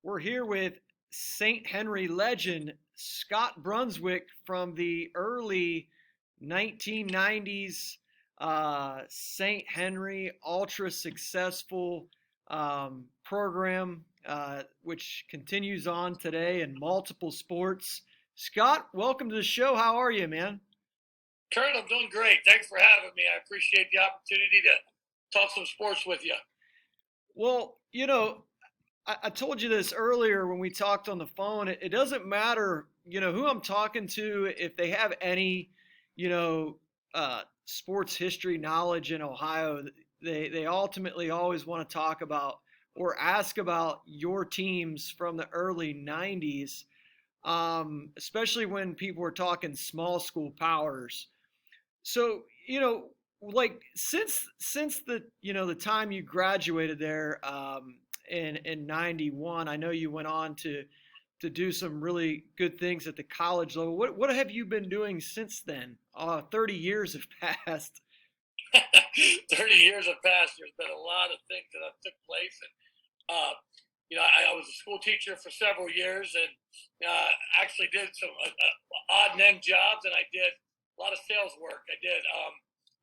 We're here with St. Henry legend Scott Brunswick from the early 1990s. St. Henry, ultra successful program, which continues on today in multiple sports. Scott, welcome to the show. How are you, man? Kurt, I'm doing great. Thanks for having me. I appreciate the opportunity to talk some sports with you. Well, I told you this earlier when we talked on the phone. It doesn't matter, who I'm talking to, if they have any, sports history knowledge in Ohio. They ultimately always want to talk about or ask about your teams from the early '90s, especially when people were talking small school powers. So, like since the time you graduated there in '91, I know you went on to do some really good things at the college level. What have you been doing since then? 30 years have passed. 30 years have passed. There's been a lot of things that have took place. And, I was a school teacher for several years and actually did some odd and end jobs. And I did a lot of sales work. I did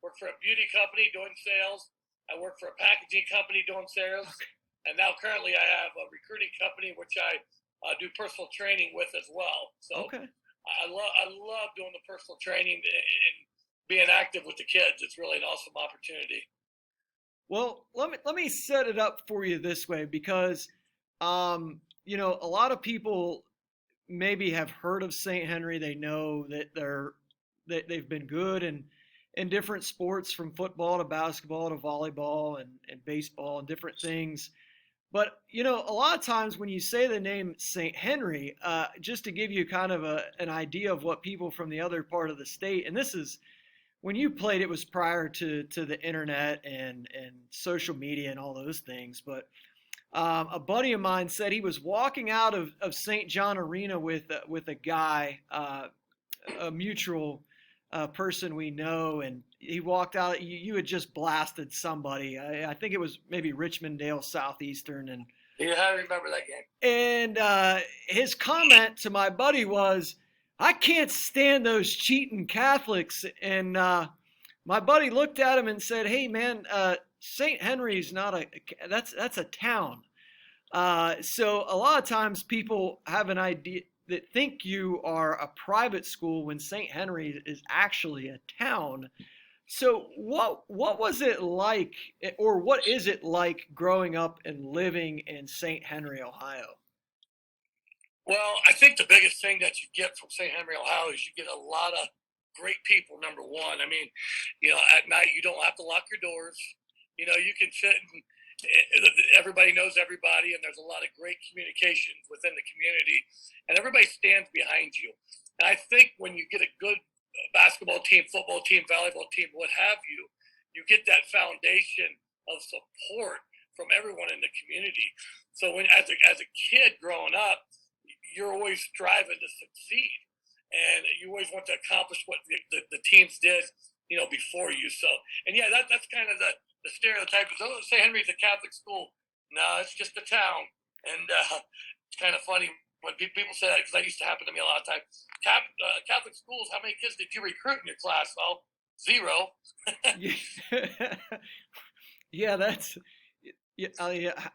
work for a beauty company doing sales. I worked for a packaging company doing sales. Okay. And now currently I have a recruiting company, which I do personal training with as well. So Okay. I love doing the personal training and being active with the kids. It's really an awesome opportunity. Well, let me set it up for you this way because a lot of people maybe have heard of St. Henry. They know that they've been good in different sports, from football to basketball to volleyball and baseball and different things. But a lot of times when you say the name St. Henry, just to give you kind of an idea of what people from the other part of the state, and this is when you played, it was prior to the internet and social media and all those things. But a buddy of mine said he was walking out of St. John Arena with a guy, a mutual person we know, and he walked out. You had just blasted somebody. I think it was maybe Richmond-Dale Southeastern, Yeah, I remember that game. and his comment to my buddy was, "I can't stand those cheating Catholics." And my buddy looked at him and said, "Hey, man, St. Henry's not that's a town." So a lot of times people have an idea that think you are a private school when St. Henry is actually a town. So what was it like, or what is it like growing up and living in St. Henry, Ohio? Well, I think the biggest thing that you get from St. Henry, Ohio, is you get a lot of great people. Number one, I mean, at night you don't have to lock your doors. You can sit and everybody knows everybody, and there's a lot of great communication within the community, and everybody stands behind you. And I think when you get a good basketball team, football team, volleyball team, what have you, you get that foundation of support from everyone in the community. So when as a kid growing up, you're always striving to succeed, and you always want to accomplish what the teams did, before you. So, and yeah, that's kind of the stereotype is, oh, St. Henry's a Catholic school. No, it's just a town. And it's kind of funny when people say that, because that used to happen to me a lot of times. Catholic schools, how many kids did you recruit in your class? Well, zero. Yeah, yeah, that's yeah.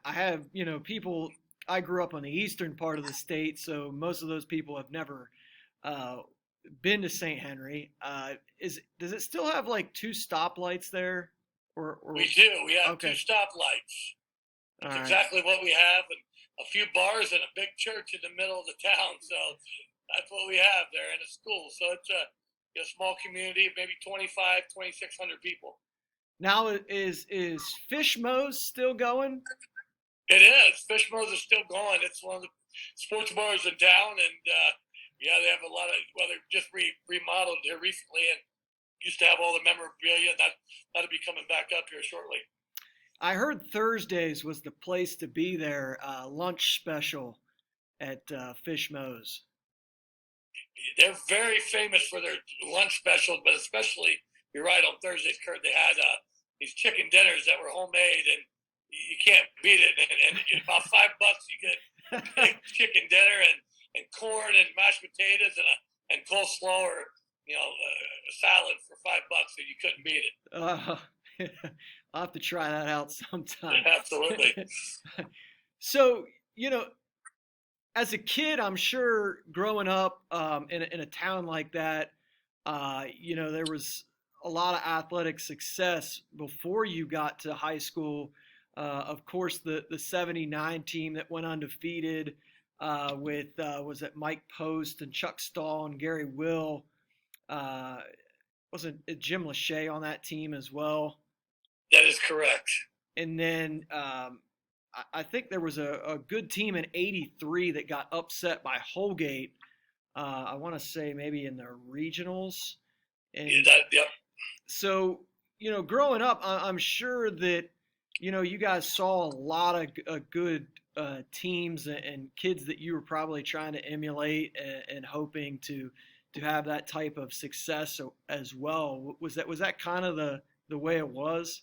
I have people. I grew up on the eastern part of the state, so most of those people have never uh, been to St. Henry. Is does it still have like two stoplights there, or We do. We have two okay, stoplights. all That's right. exactly what we have, and a few bars and a big church in the middle of the town. So that's what we have there in a school. So it's a small community, maybe 25, 2,600 people. Now is Fishmo's still going? It is. Fishbones is still going. It's one of the sports bars in town, and yeah, they have a lot of. Well, they're just remodeled here recently, and used to have all the memorabilia. That'll be coming back up here shortly. I heard Thursdays was the place to be there. Lunch special at Fishmo's. They're very famous for their lunch specials, but especially you're right on Thursdays, Kurt. They had these chicken dinners that were homemade, and you can't beat it. And about $5, you get a big chicken dinner and corn and mashed potatoes and coleslaw or a salad for $5 and you couldn't beat it. I'll have to try that out sometime. Absolutely. So, as a kid, I'm sure growing up in a town like that, there was a lot of athletic success before you got to high school. Of course, the '79 team that went undefeated with was it Mike Post and Chuck Stahl and Gary Will. Wasn't Jim Lachey on that team as well? That is correct. And then I think there was a good team in '83 that got upset by Holgate. I want to say maybe in the regionals. And yep. So, growing up, I'm sure that, you guys saw a lot of good teams and kids that you were probably trying to emulate and hoping to have that type of success as well. Was that kind of the way it was?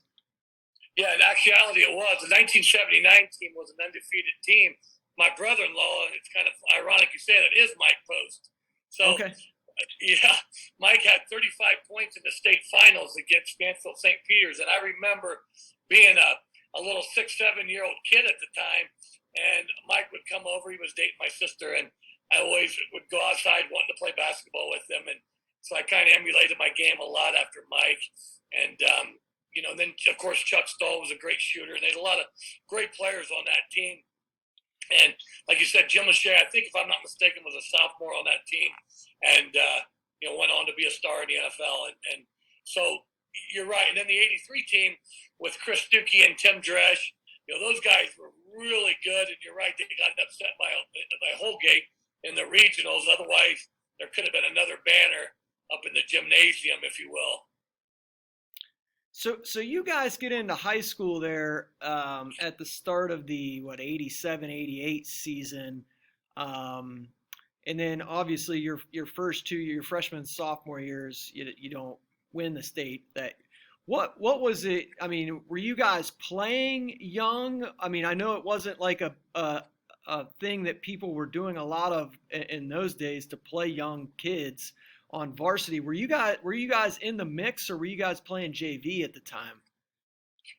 Yeah, in actuality, it was. The 1979 team was an undefeated team. My brother-in-law, it's kind of ironic you say that, is Mike Post. So, okay. Yeah, Mike had 35 points in the state finals against Mansfield St. Peter's. And I remember being a little 6, 7-year-old kid at the time, and Mike would come over. He was dating my sister, and I always would go outside wanting to play basketball with him. And so I kind of emulated my game a lot after Mike. And, then, of course, Chuck Stahl was a great shooter, and they had a lot of great players on that team. And like you said, Jim Lachey, I think if I'm not mistaken, was a sophomore on that team, and went on to be a star in the NFL. And so you're right. And then the '83 team with Chris Stuckey and Tim Dresch, those guys were really good. And you're right, they got upset by Holgate in the regionals. Otherwise, there could have been another banner up in the gymnasium, if you will. So you guys get into high school there at the start of the '87, '88 season, and then obviously your first 2 years, your freshman and sophomore years, you don't win the state. What was it? I mean, were you guys playing young? I mean, I know it wasn't like a thing that people were doing a lot of in those days to play young kids on varsity. Were you guys in the mix, or were you guys playing JV at the time?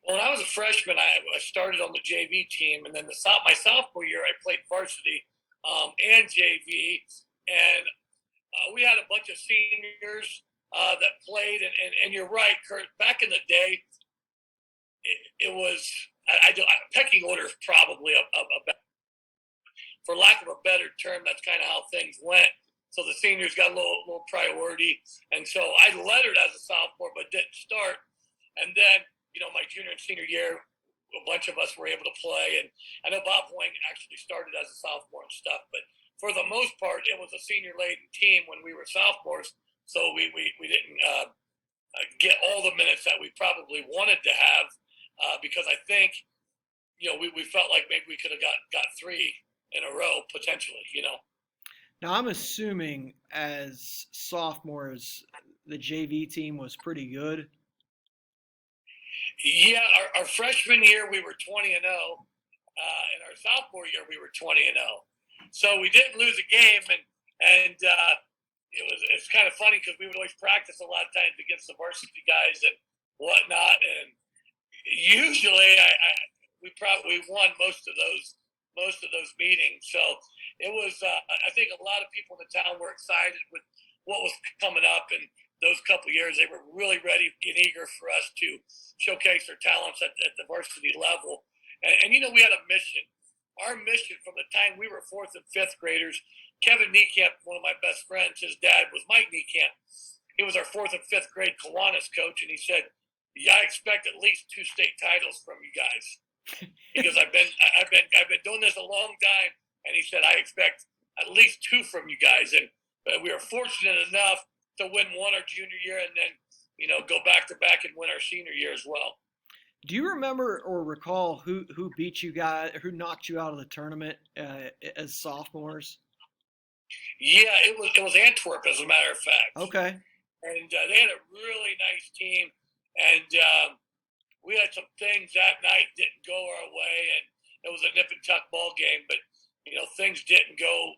Well, when I was a freshman, I started on the JV team, and then my sophomore year, I played varsity and JV, and we had a bunch of seniors that played. And you're right, Kurt. Back in the day, it was pecking order is probably for lack of a better term. That's kind of how things went. So the seniors got a little priority. And so I lettered as a sophomore, but didn't start. And then, my junior and senior year, a bunch of us were able to play. And I know Bob Hoying actually started as a sophomore and stuff. But for the most part, it was a senior-laden team when we were sophomores. So we didn't get all the minutes that we probably wanted to have because I think, we felt like maybe we could have got 3 in a row potentially, Now, I'm assuming as sophomores, the JV team was pretty good. Yeah, our freshman year we were 20-0, and our sophomore year we were 20-0. So we didn't lose a game, and it's kind of funny because we would always practice a lot of times against the varsity guys and whatnot, and usually we won most of those meetings. So it was, I think a lot of people in the town were excited with what was coming up. And those couple of years, they were really ready and eager for us to showcase their talents at the varsity level. And we had a mission. Our mission from the time we were 4th and 5th graders, Kevin Niekamp, one of my best friends, his dad was Mike Niekamp. He was our 4th and 5th grade Kiwanis coach. And he said, I expect at least 2 state titles from you guys. Because I've been doing this a long time. And he said, I expect at least 2 from you guys. And we were fortunate enough to win one our junior year and then, go back to back and win our senior year as well. Do you remember or recall who beat you guys, who knocked you out of the tournament as sophomores? Yeah, it was Antwerp, as a matter of fact. Okay. And they had a really nice team. And we had some things that night didn't go our way. And it was a nip and tuck ball game. But things didn't go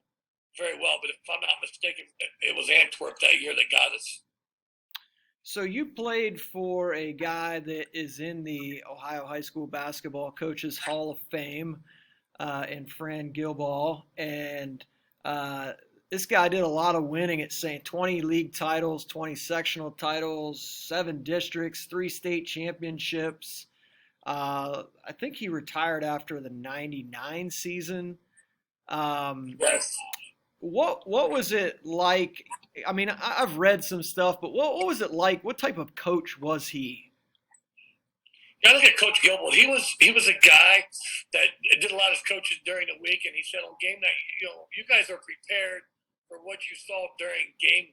very well. But if I'm not mistaken, it was Antwerp that year that got us. So you played for a guy that is in the Ohio High School Basketball Coaches Hall of Fame, and Fran Gilball, and uh, this guy did a lot of winning at St. 20 league titles, 20 sectional titles, 7 districts, 3 state championships. I think he retired after the '99 season. Um, Yes. what was it like? I mean, I've read some stuff, but what was it like? What type of coach was he? Yeah, look at Coach Gilbert. He was a guy that did a lot of coaching during the week, and he said on game night, you guys are prepared for what you saw during game,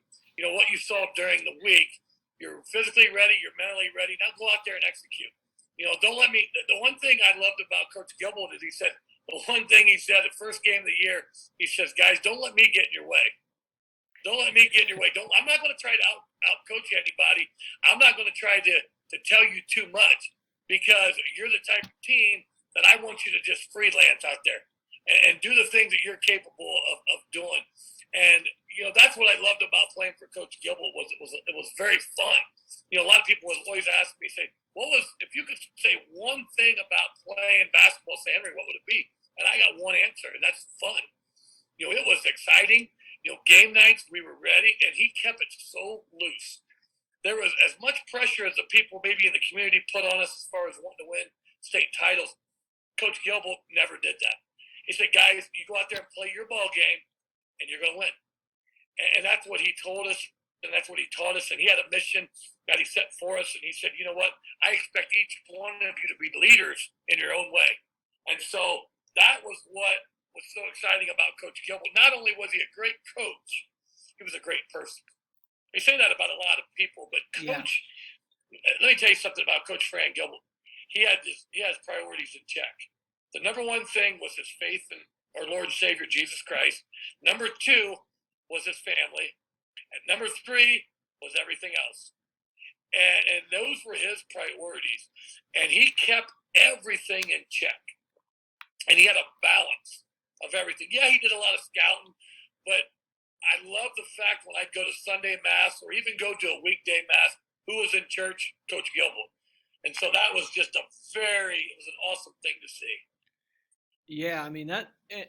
what you saw during the week. You're physically ready, you're mentally ready. Now go out there and execute. Don't let me. The one thing I loved about Coach Gilbert is he said the one thing he said the first game of the year. He says, guys, don't let me get in your way. Don't let me get in your way. I'm not going to try to out coach anybody. I'm not going to try to tell you too much, because you're the type of team that I want you to just freelance out there and do the things that you're capable of doing. And that's what I loved about playing for Coach Gilbert was it was very fun. A lot of people would always ask me, say, if you could say one thing about playing basketball, say, Henry, what would it be? And I got one answer, and that's fun. It was exciting. Game nights, we were ready, and he kept it so loose. There was as much pressure as the people maybe in the community put on us as far as wanting to win state titles. Coach Gilbert never did that. He said, guys, you go out there and play your ball game, and you're going to win. And that's what he told us, and that's what he taught us. And he had a mission that he set for us. And he said, you know what? I expect each one of you to be leaders in your own way. And so that was what was so exciting about Coach Gilbert. Not only was he a great coach, he was a great person. We say that about a lot of people, but Coach, let me tell you something about Coach Fran Gilbert. He has priorities in check. The number one thing was his faith in our Lord and Savior Jesus Christ. Number 2 was his family, and number 3 was everything else. And those were his priorities. And he kept everything in check. And he had a balance of everything. Yeah, he did a lot of scouting, but I love the fact when I'd go to Sunday Mass or even go to a weekday Mass, who was in church? Coach Gilbert. And so that was just it was an awesome thing to see. Yeah, I mean that,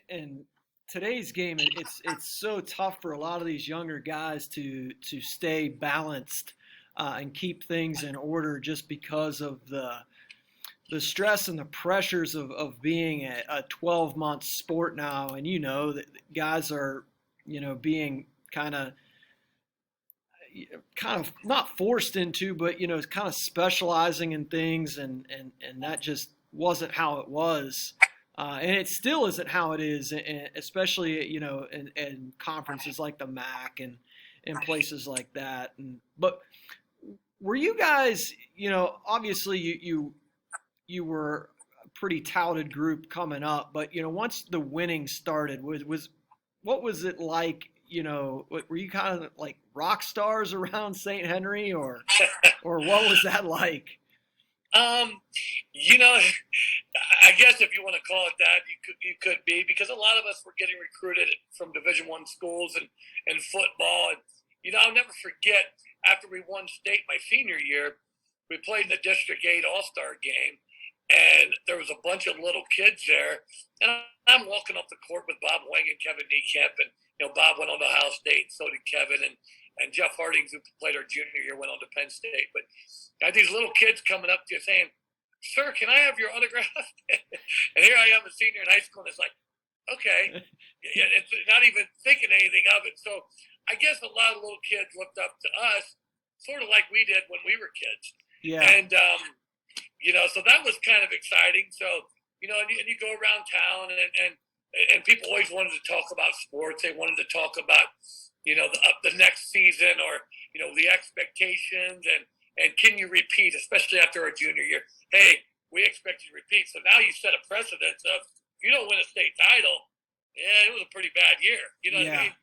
and today's game, it's so tough for a lot of these younger guys to stay balanced, and keep things in order, just because of the stress and the pressures of being a 12-month sport now. And that guys are being kind of not forced into, but kind of specializing in things, and that just wasn't how it was. And it still isn't how it is, especially in conferences like the MAC and in places like that. But were you guys, obviously you were a pretty touted group coming up, but once the winning started, was what was it like? Were you kind of like rock stars around St. Henry, or what was that like? I guess if you want to call it that, you could be, because a lot of us were getting recruited from Division I schools and football. And I'll never forget, after we won state my senior year, we played in the District 8 All-Star game, and there was a bunch of little kids there. And I'm walking up the court with Bob Wang and Kevin Niekamp, and Bob went on to Ohio State, and so did Kevin, and Jeff Hardings, who played our junior year, went on to Penn State. But I had these little kids coming up to you saying, "Sir, can I have your autograph?" And here I am, a senior in high school, and it's like, okay, it's not even thinking anything of it. So I guess a lot of little kids looked up to us, sort of like we did when we were kids. Yeah. And so that was kind of exciting. So and you go around town, and people always wanted to talk about sports. They wanted to talk about the next season, or the expectations, and can you repeat, especially after our junior year. Hey, we expect you to repeat. So now you set a precedent of, if you don't win a state title, it was a pretty bad year. You know what I mean?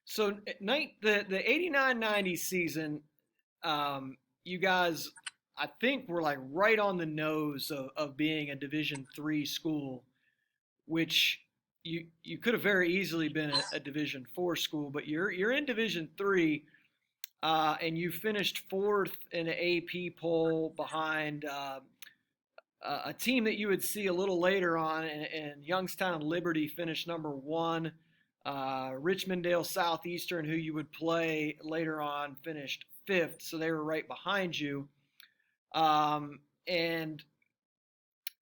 So the 89-90 season, you guys, I think, were like right on the nose of being a Division III school. which you could have very easily been a Division IV school, but you're in Division III, and you finished fourth in an AP poll behind a team that you would see a little later on, and Youngstown Liberty finished number one. Richmondale Southeastern, who you would play later on, finished fifth, so they were right behind you. And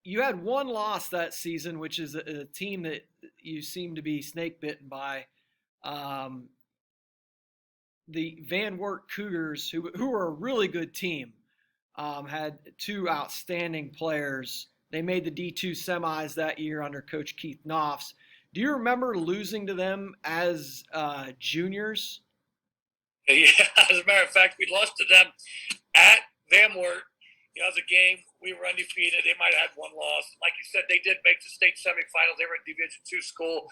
you had one loss that season, which is a team that you seem to be snake bitten by. The Van Wert Cougars, who were a really good team, had two outstanding players. They made the D2 semis that year under Coach Keith Knopfs. Do you remember losing to them as juniors? Yeah, as a matter of fact, we lost to them at Van Wert. It was a game. We were undefeated. They might have had one loss. Like you said, they did make the state semifinals. They were a Division II school.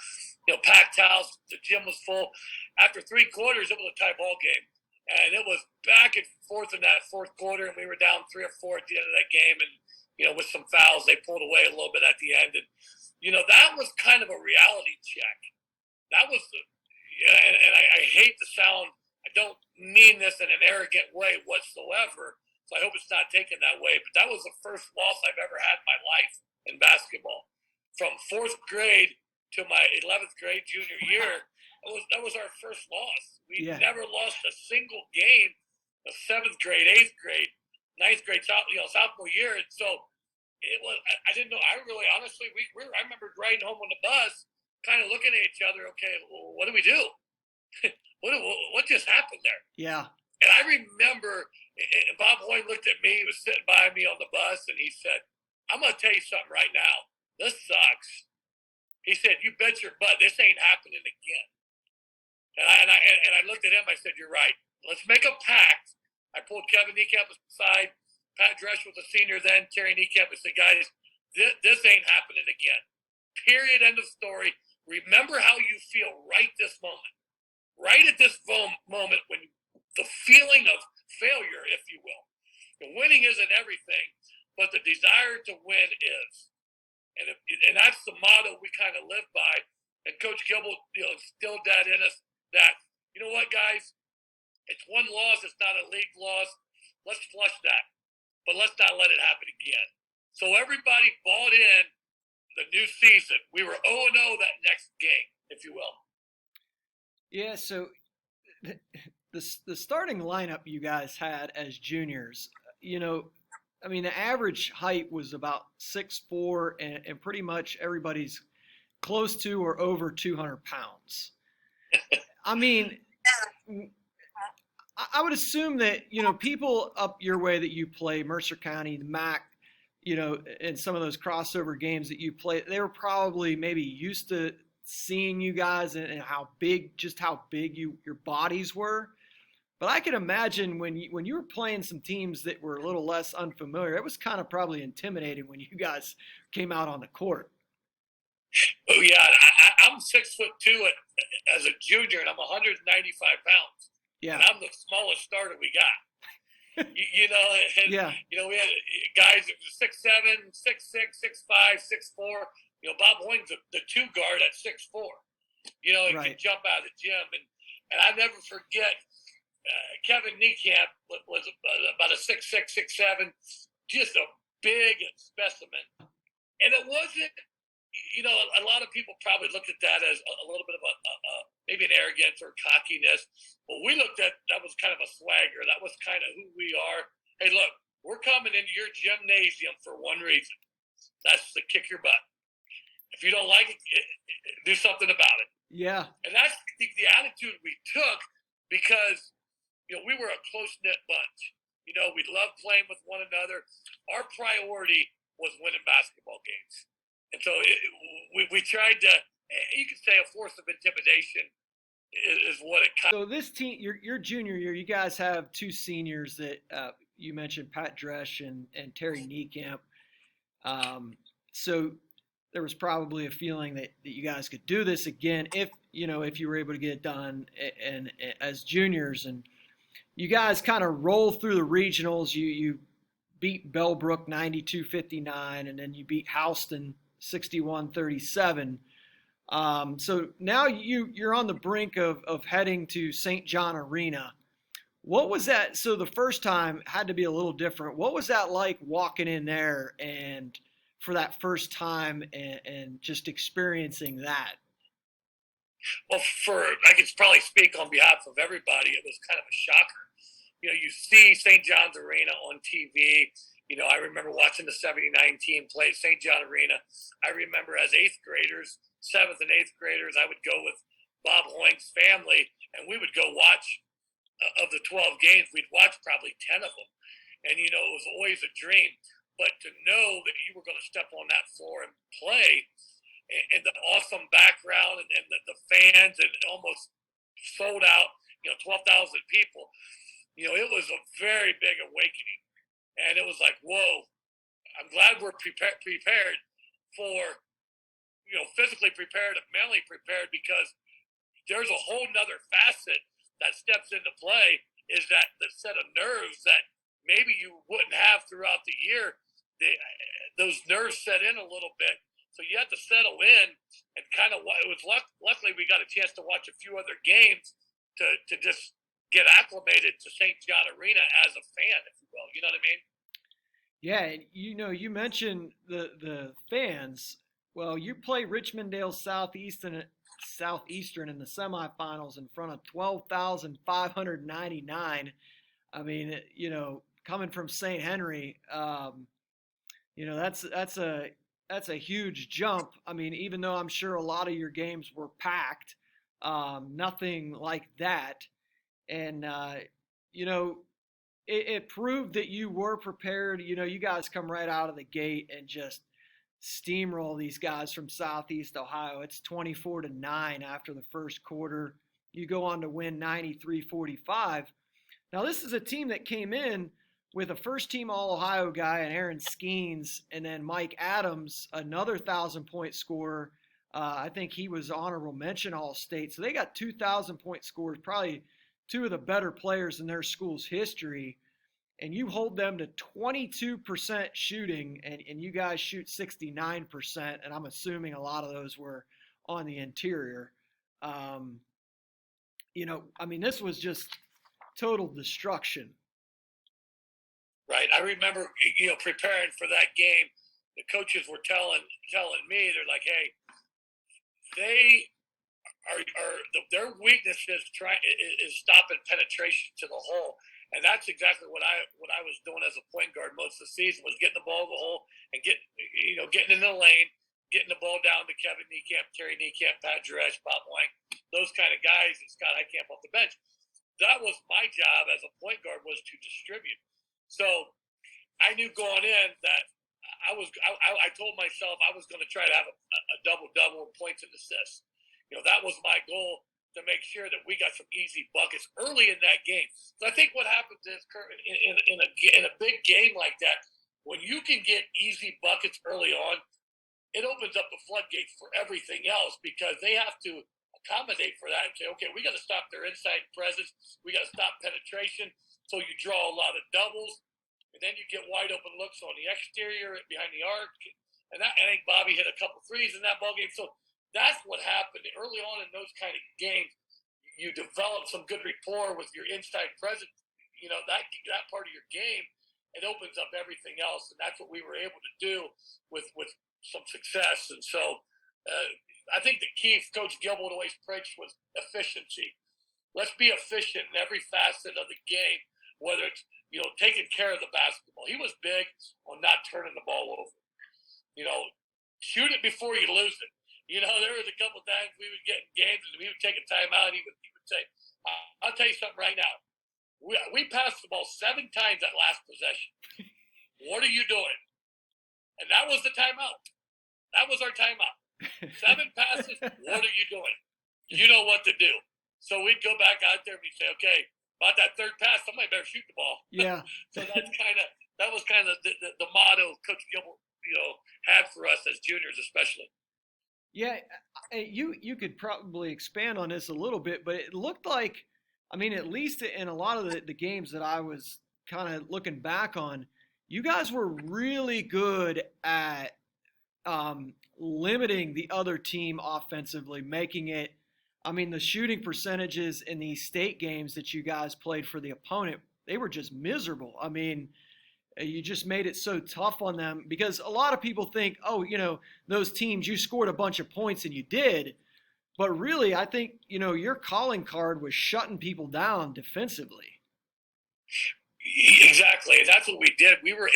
Packed house. The gym was full. After 3 quarters, it was a tie ball game. And it was back and forth in that fourth quarter, and we were down 3 or 4 at the end of that game. And, with some fouls, they pulled away a little bit at the end. And, that was kind of a reality check. That was and I hate the sound. I don't mean this in an arrogant way whatsoever. So I hope it's not taken that way. But that was the first loss I've ever had in my life in basketball. From 4th grade to my 11th grade junior year, that was our first loss. We never lost a single game of 7th grade, 8th grade, 9th grade, sophomore year. And so it was. I didn't know. I really, honestly, I remember riding home on the bus, kind of looking at each other. Okay, well, what do we do? what just happened there? Yeah. And I remember, and Bob Hoyne looked at me. He was sitting by me on the bus, and he said, "I'm going to tell you something right now. This sucks." He said, "You bet your butt this ain't happening again." And I looked at him. I said, "You're right. Let's make a pact." I pulled Kevin Niekamp aside. Pat Dresch was a senior then. Terry Niekamp. I said, "Guys, this ain't happening again. Period. End of story. Remember how you feel right this moment. Right at this moment when the feeling of failure, if you will. The winning isn't everything, but the desire to win is. And that's the motto we kind of live by. And Coach Gilbert instilled that in us that, you know what, guys? It's one loss. It's not a league loss. Let's flush that. But let's not let it happen again. So everybody bought in the new season. We were 0-0 that next game, if you will. Yeah, so the starting lineup you guys had as juniors, the average height was about 6'4", and pretty much everybody's close to or over 200 pounds. I mean, I would assume that, people up your way that you play, Mercer County, the MAC, in some of those crossover games that you play, they were probably maybe used to seeing you guys and how big your bodies were. But I can imagine when you were playing some teams that were a little less unfamiliar, it was kind of probably intimidating when you guys came out on the court. Oh yeah, I'm 6'2" as a junior, and I'm 195 pounds. Yeah, and I'm the smallest starter we got. We had guys that were 6'7", 6'6", 6'5", 6'4". Bob Hoyne's the 2 guard at 6'4". He right. can jump out of the gym, and I never forget. Kevin Niekamp was about a 6'6", 6'7", just a big specimen. And it wasn't, a lot of people probably looked at that as a little bit of maybe an arrogance or cockiness. But we looked at that was kind of a swagger. That was kind of who we are. Hey, look, we're coming into your gymnasium for one reason. That's to kick your butt. If you don't like it, do something about it. Yeah. And that's the attitude we took because, we were a close-knit bunch. We loved playing with one another. Our priority was winning basketball games. And so we tried to, you could say a force of intimidation is what it kind of. So this team, your junior year, you guys have 2 seniors that you mentioned, Pat Dresch and Terry Niekamp. So there was probably a feeling that you guys could do this again if you were able to get it done and as juniors. And you guys kind of roll through the regionals. You beat Bellbrook 92-59, and then you beat Houston 61-37. So now you're on the brink of heading to St. John Arena. What was that? So the first time had to be a little different. What was that like walking in there and for that first time and just experiencing that? Well, I can probably speak on behalf of everybody. It was kind of a shocker. You see St. John's Arena on TV. I remember watching the '79 team play at St. John Arena. I remember as eighth graders, seventh and eighth graders, I would go with Bob Hoying's family, and we would go watch of the 12 games. We'd watch probably 10 of them, and it was always a dream. But to know that you were going to step on that floor and play, and the awesome background and the fans and almost sold out, 12,000 people. It was a very big awakening. And it was like, whoa, I'm glad we're prepared for, physically prepared and mentally prepared, because there's a whole nother facet that steps into play, is that the set of nerves that maybe you wouldn't have throughout the year. Those nerves set in a little bit. So you have to settle in and kind of, it was luckily we got a chance to watch a few other games to just get acclimated to St. John Arena as a fan, if you will. You know what I mean? Yeah, and you mentioned the fans. Well, you play Richmondale Southeastern in the semifinals in front of 12,599. I mean, coming from St. Henry, that's a huge jump. I mean, even though I'm sure a lot of your games were packed, nothing like that. And it proved that you were prepared. You guys come right out of the gate and just steamroll these guys from Southeast Ohio. It's 24-9 after the first quarter. You go on to win 93-45. Now, this is a team that came in with a first-team All-Ohio guy and Aaron Skeens, and then Mike Adams, another 1,000-point scorer. I think he was honorable mention All-State. So they got 2,000-point scores, probably two of the better players in their school's history. And you hold them to 22% shooting, and you guys shoot 69%, and I'm assuming a lot of those were on the interior. This was just total destruction. Right. I remember, preparing for that game, the coaches were telling me, they're like, hey, they their weakness is stopping penetration to the hole. And that's exactly what I was doing as a point guard most of the season, was getting the ball in the hole and getting in the lane, getting the ball down to Kevin Niekamp, Terry Niekamp, Pat Juresh, Bob Lang, those kind of guys, and Scott Niekamp off the bench. That was my job as a point guard, was to distribute. So I knew going in that I told myself I was going to try to have a double-double in points and assists. That was my goal, to make sure that we got some easy buckets early in that game. So I think what happens is, Kurt, in a big game like that, when you can get easy buckets early on, it opens up the floodgates for everything else, because they have to accommodate for that and say, okay, we got to stop their inside presence. We got to stop penetration. So you draw a lot of doubles, and then you get wide open looks on the exterior behind the arc. And I think Bobby hit a couple threes in that ball game. So that's what happened early on in those kind of games. You develop some good rapport with your inside presence. That part of your game, it opens up everything else, and that's what we were able to do with some success. And so I think the key Coach Gilbert always preached was efficiency. Let's be efficient in every facet of the game, whether it's taking care of the basketball. He was big on not turning the ball over. Shoot it before you lose it. There was a couple times we would get in games and we would take a timeout. He would say, I'll tell you something right now. We passed the ball 7 times that last possession. What are you doing? And that was the timeout. That was our timeout. 7 passes. What are you doing? You know what to do. So we'd go back out there and we'd say, okay, about that third pass, somebody better shoot the ball. Yeah. So that was kind of the motto Coach Gilbert, had for us as juniors, especially. Yeah, you could probably expand on this a little bit, but it looked like, at least in a lot of the games that I was kind of looking back on, you guys were really good at limiting the other team offensively, making it, I mean, the shooting percentages in these state games that you guys played for the opponent, they were just miserable. I mean, you just made it so tough on them because a lot of people think, oh, those teams, you scored a bunch of points and you did. But really, I think, your calling card was shutting people down defensively. Exactly. That's what we did. We were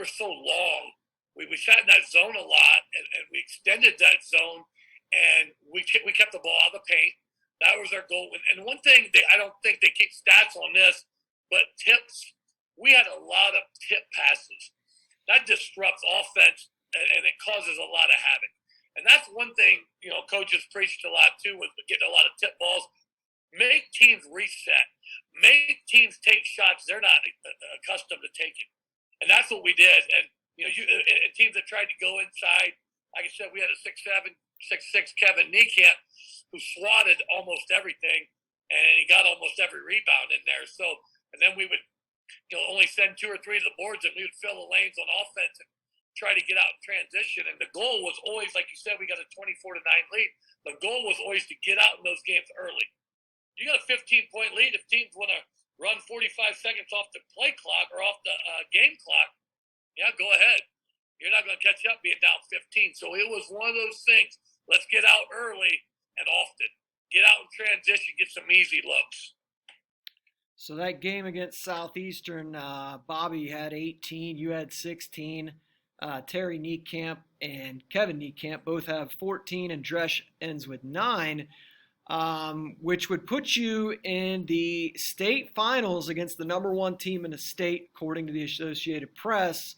so long. We sat in that zone a lot, and we extended that zone, and we kept the ball out of the paint. That was our goal. And one thing, I don't think they keep stats on this, but tips, we had a lot of tip passes. That disrupts offense, and it causes a lot of havoc. And that's one thing, coaches preached a lot too, was getting a lot of tip balls. Make teams reset. Make teams take shots they're not accustomed to taking. And that's what we did. And, teams that tried to go inside, like I said, we had a 6'7", 6'6" Kevin Niekamp who swatted almost everything, and he got almost every rebound in there. So, and then we would only send 2 or 3 to the boards, and we would fill the lanes on offense and try to get out in transition. And the goal was always, like you said, we got a 24-9 lead. The goal was always to get out in those games early. You got a 15-point lead. If teams want to run 45 seconds off the play clock or off the game clock, yeah, go ahead. You're not going to catch up being down 15. So it was one of those things. Let's get out early and often. Get out in transition, get some easy looks. So that game against Southeastern, Bobby had 18, you had 16. Terry Niekamp and Kevin Niekamp both have 14, and Dresch ends with 9, which would put you in the state finals against the number 1 team in the state, according to the Associated Press.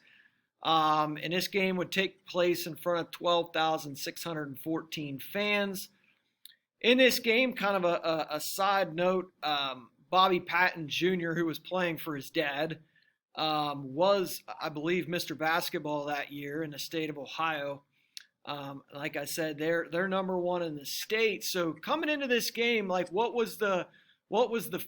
And this game would take place in front of 12,614 fans. In this game, kind of a side note, Bobby Patton Jr., who was playing for his dad, was, I believe, Mr. Basketball that year in the state of Ohio. Like I said, they're number 1 in the state. So coming into this game, like, what was the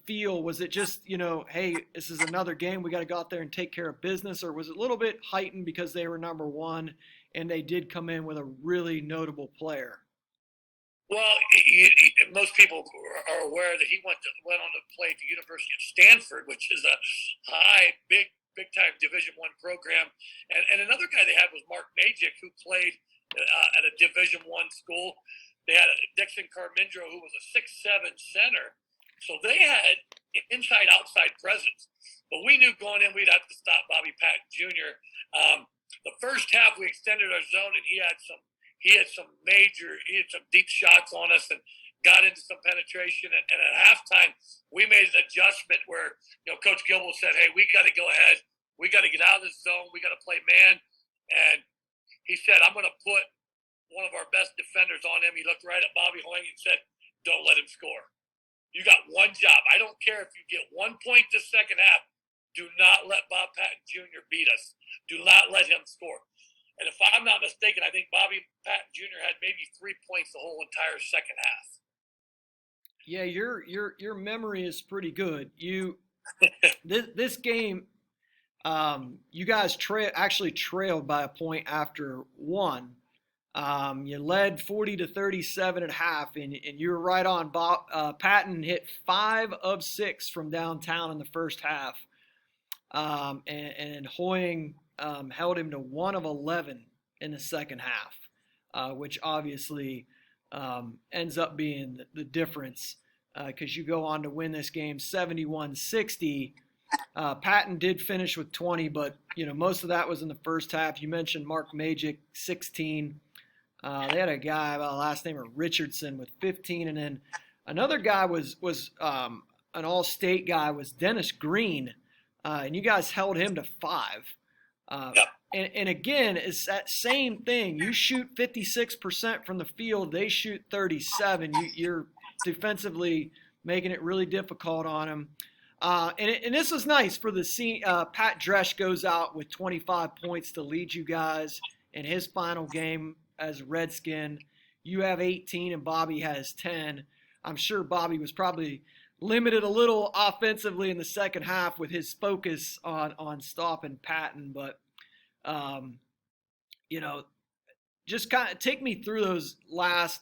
feel? Was it just, hey, this is another game, we got to go out there and take care of business? Or was it a little bit heightened because they were number 1 and they did come in with a really notable player? Well, most people are aware that he went on to play at the University of Stanford, which is a high, big time Division I program. And another guy they had was Mark Magic, who played at a Division I school. They had Dixon Carmindro, who was a 6'7" center. So they had inside-outside presence. But we knew going in we'd have to stop Bobby Patton Jr. The first half we extended our zone, and he had some deep shots on us and got into some penetration. And at halftime, we made an adjustment where, Coach Gilbo said, hey, we got to go ahead. We got to get out of this zone. We got to play man. And he said, I'm going to put one of our best defenders on him. He looked right at Bobby Hoying and said, don't let him score. You got one job. I don't care if you get 1 point this second half. Do not let Bob Patton Jr. beat us. Do not let him score. And if I'm not mistaken, I think Bobby Patton Jr. had maybe 3 points the whole entire second half. Yeah, your memory is pretty good. This game, you guys actually trailed by a point after 1. You led 40-37 at half, and you were right on. Patton hit 5 of 6 from downtown in the first half, and Hoying held him to 1 of 11 in the second half, which obviously ends up being the difference, because you go on to win this game 71-60. Patton did finish with 20, but most of that was in the first half. You mentioned Mark Magic, 16. They had a guy by the last name of Richardson with 15, and then another guy was an all-state guy was Dennis Green, and you guys held him to 5. And again, it's that same thing. You shoot 56% from the field. They shoot 37. You're defensively making it really difficult on them. And this was nice for the scene. Pat Dresch goes out with 25 points to lead you guys in his final game as a Redskin. You have 18 and Bobby has 10. I'm sure Bobby was probably limited a little offensively in the second half with his focus on stopping Patton, but just kind of take me through those last,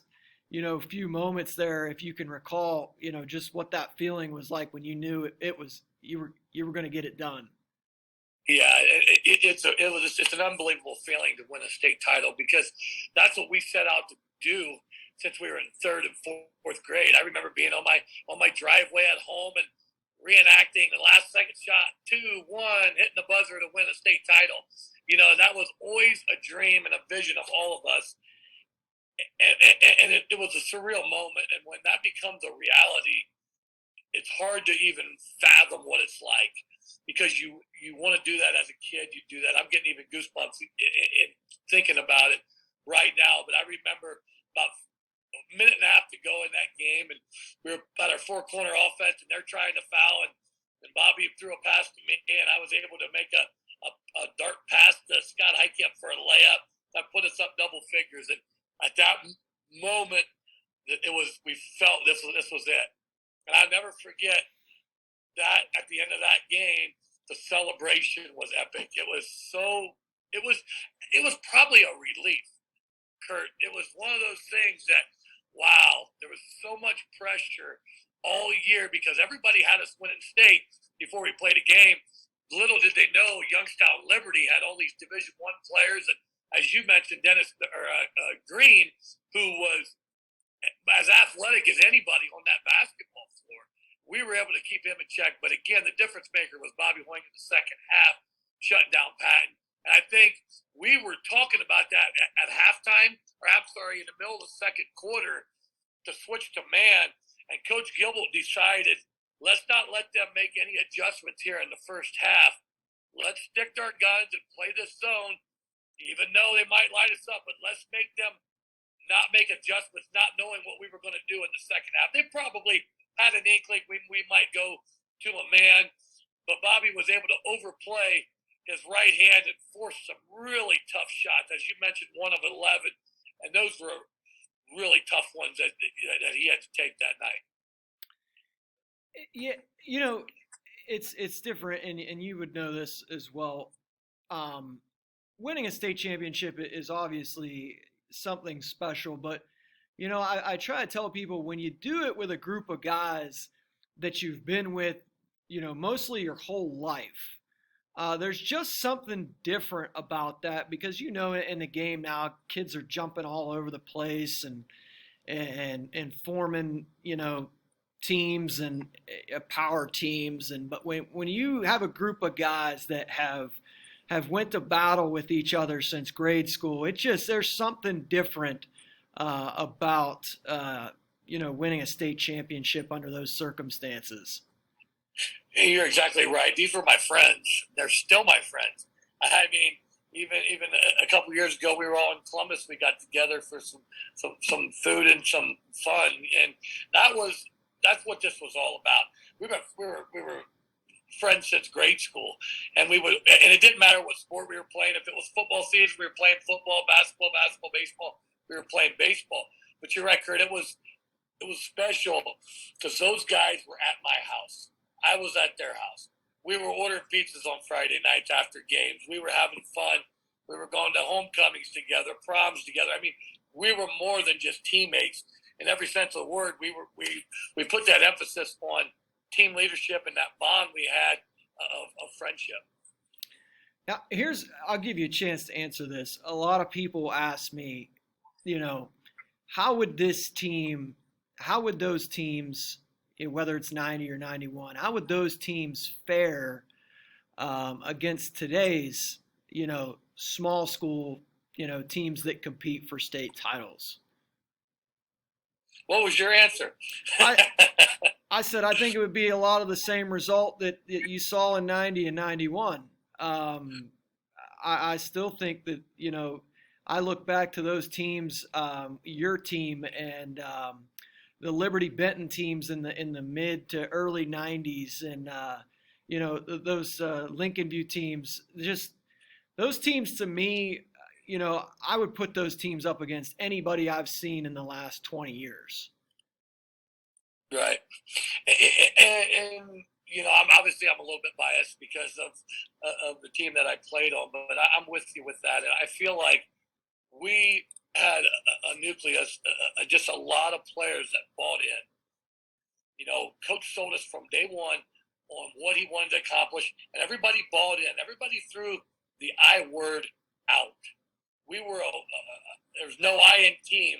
few moments there, if you can recall, just what that feeling was like when you knew it was you were going to get it done. Yeah, it's an unbelievable feeling to win a state title because that's what we set out to do since we were in third and fourth grade. I remember being on my driveway at home and reenacting the last second shot, 2-1, hitting the buzzer to win a state title. That was always a dream and a vision of all of us. And it was a surreal moment. And when that becomes a reality, it's hard to even fathom what it's like because you want to do that as a kid. You do that. I'm getting even goosebumps in thinking about it right now. But I remember about a minute and a half to go in that game, and we were at our four-corner offense, and they're trying to foul, and Bobby threw a pass to me, and I was able to make a dart pass to Scott Niekamp for a layup that put us up double figures. And at that moment, we felt this was it. And I'll never forget that at the end of that game, the celebration was epic. It was probably a relief, Kurt. It was one of those things that, wow, there was so much pressure all year because everybody had us win in state before we played a game. Little did they know Youngstown Liberty had all these Division I players. And as you mentioned, Green, who was as athletic as anybody on that basketball floor. We were able to keep him in check. But again, the difference maker was Bobby Hoying in the second half, shutting down Patton. And I think we were talking about that at halftime, in the middle of the second quarter to switch to man. And Coach Gilbert decided, let's not let them make any adjustments here in the first half. Let's stick to our guns and play this zone, even though they might light us up, but let's make them not make adjustments, not knowing what we were going to do in the second half. They probably had an inkling we might go to a man, but Bobby was able to overplay his right hand and force some really tough shots. As you mentioned, 1 of 11, and those were really tough ones that he had to take that night. Yeah, it's different, and you would know this as well. Winning a state championship is obviously something special, but I try to tell people when you do it with a group of guys that you've been with, mostly your whole life, there's just something different about that because in the game now, kids are jumping all over the place and forming teams and power teams, but when you have a group of guys that have went to battle with each other since grade school, there's something different about winning a state championship under those circumstances. You're exactly right. These were my friends. They're still my friends. I mean, even a couple years ago, we were all in Columbus. We got together for some food and some fun, and that's what this was all about. We were friends since grade school, and it didn't matter what sport we were playing. If it was football season, we were playing football, basketball, baseball. We were playing baseball. But you're right, Kurt. It was special because those guys were at my house. I was at their house. We were ordering pizzas on Friday nights after games. We were having fun. We were going to homecomings together, proms together. I mean, we were more than just teammates in every sense of the word. We put that emphasis on team leadership and that bond we had of friendship. Now, I'll give you a chance to answer this. A lot of people ask me, how would those teams, whether it's 90 or 91, how would those teams fare against today's, small school, teams that compete for state titles? What was your answer? I said I think it would be a lot of the same result that you saw in 90 and 91. I still think that, I look back to those teams, your team and the Liberty Benton teams in the mid to early 90s and, those Lincoln View teams, just those teams to me, I would put those teams up against anybody I've seen in the last 20 years. Right. And I'm a little bit biased because of the team that I played on, but I'm with you with that. And I feel like we had a nucleus, just a lot of players that bought in. Coach sold us from day one on what he wanted to accomplish, and everybody bought in. Everybody threw the I word out. We were there's no I in team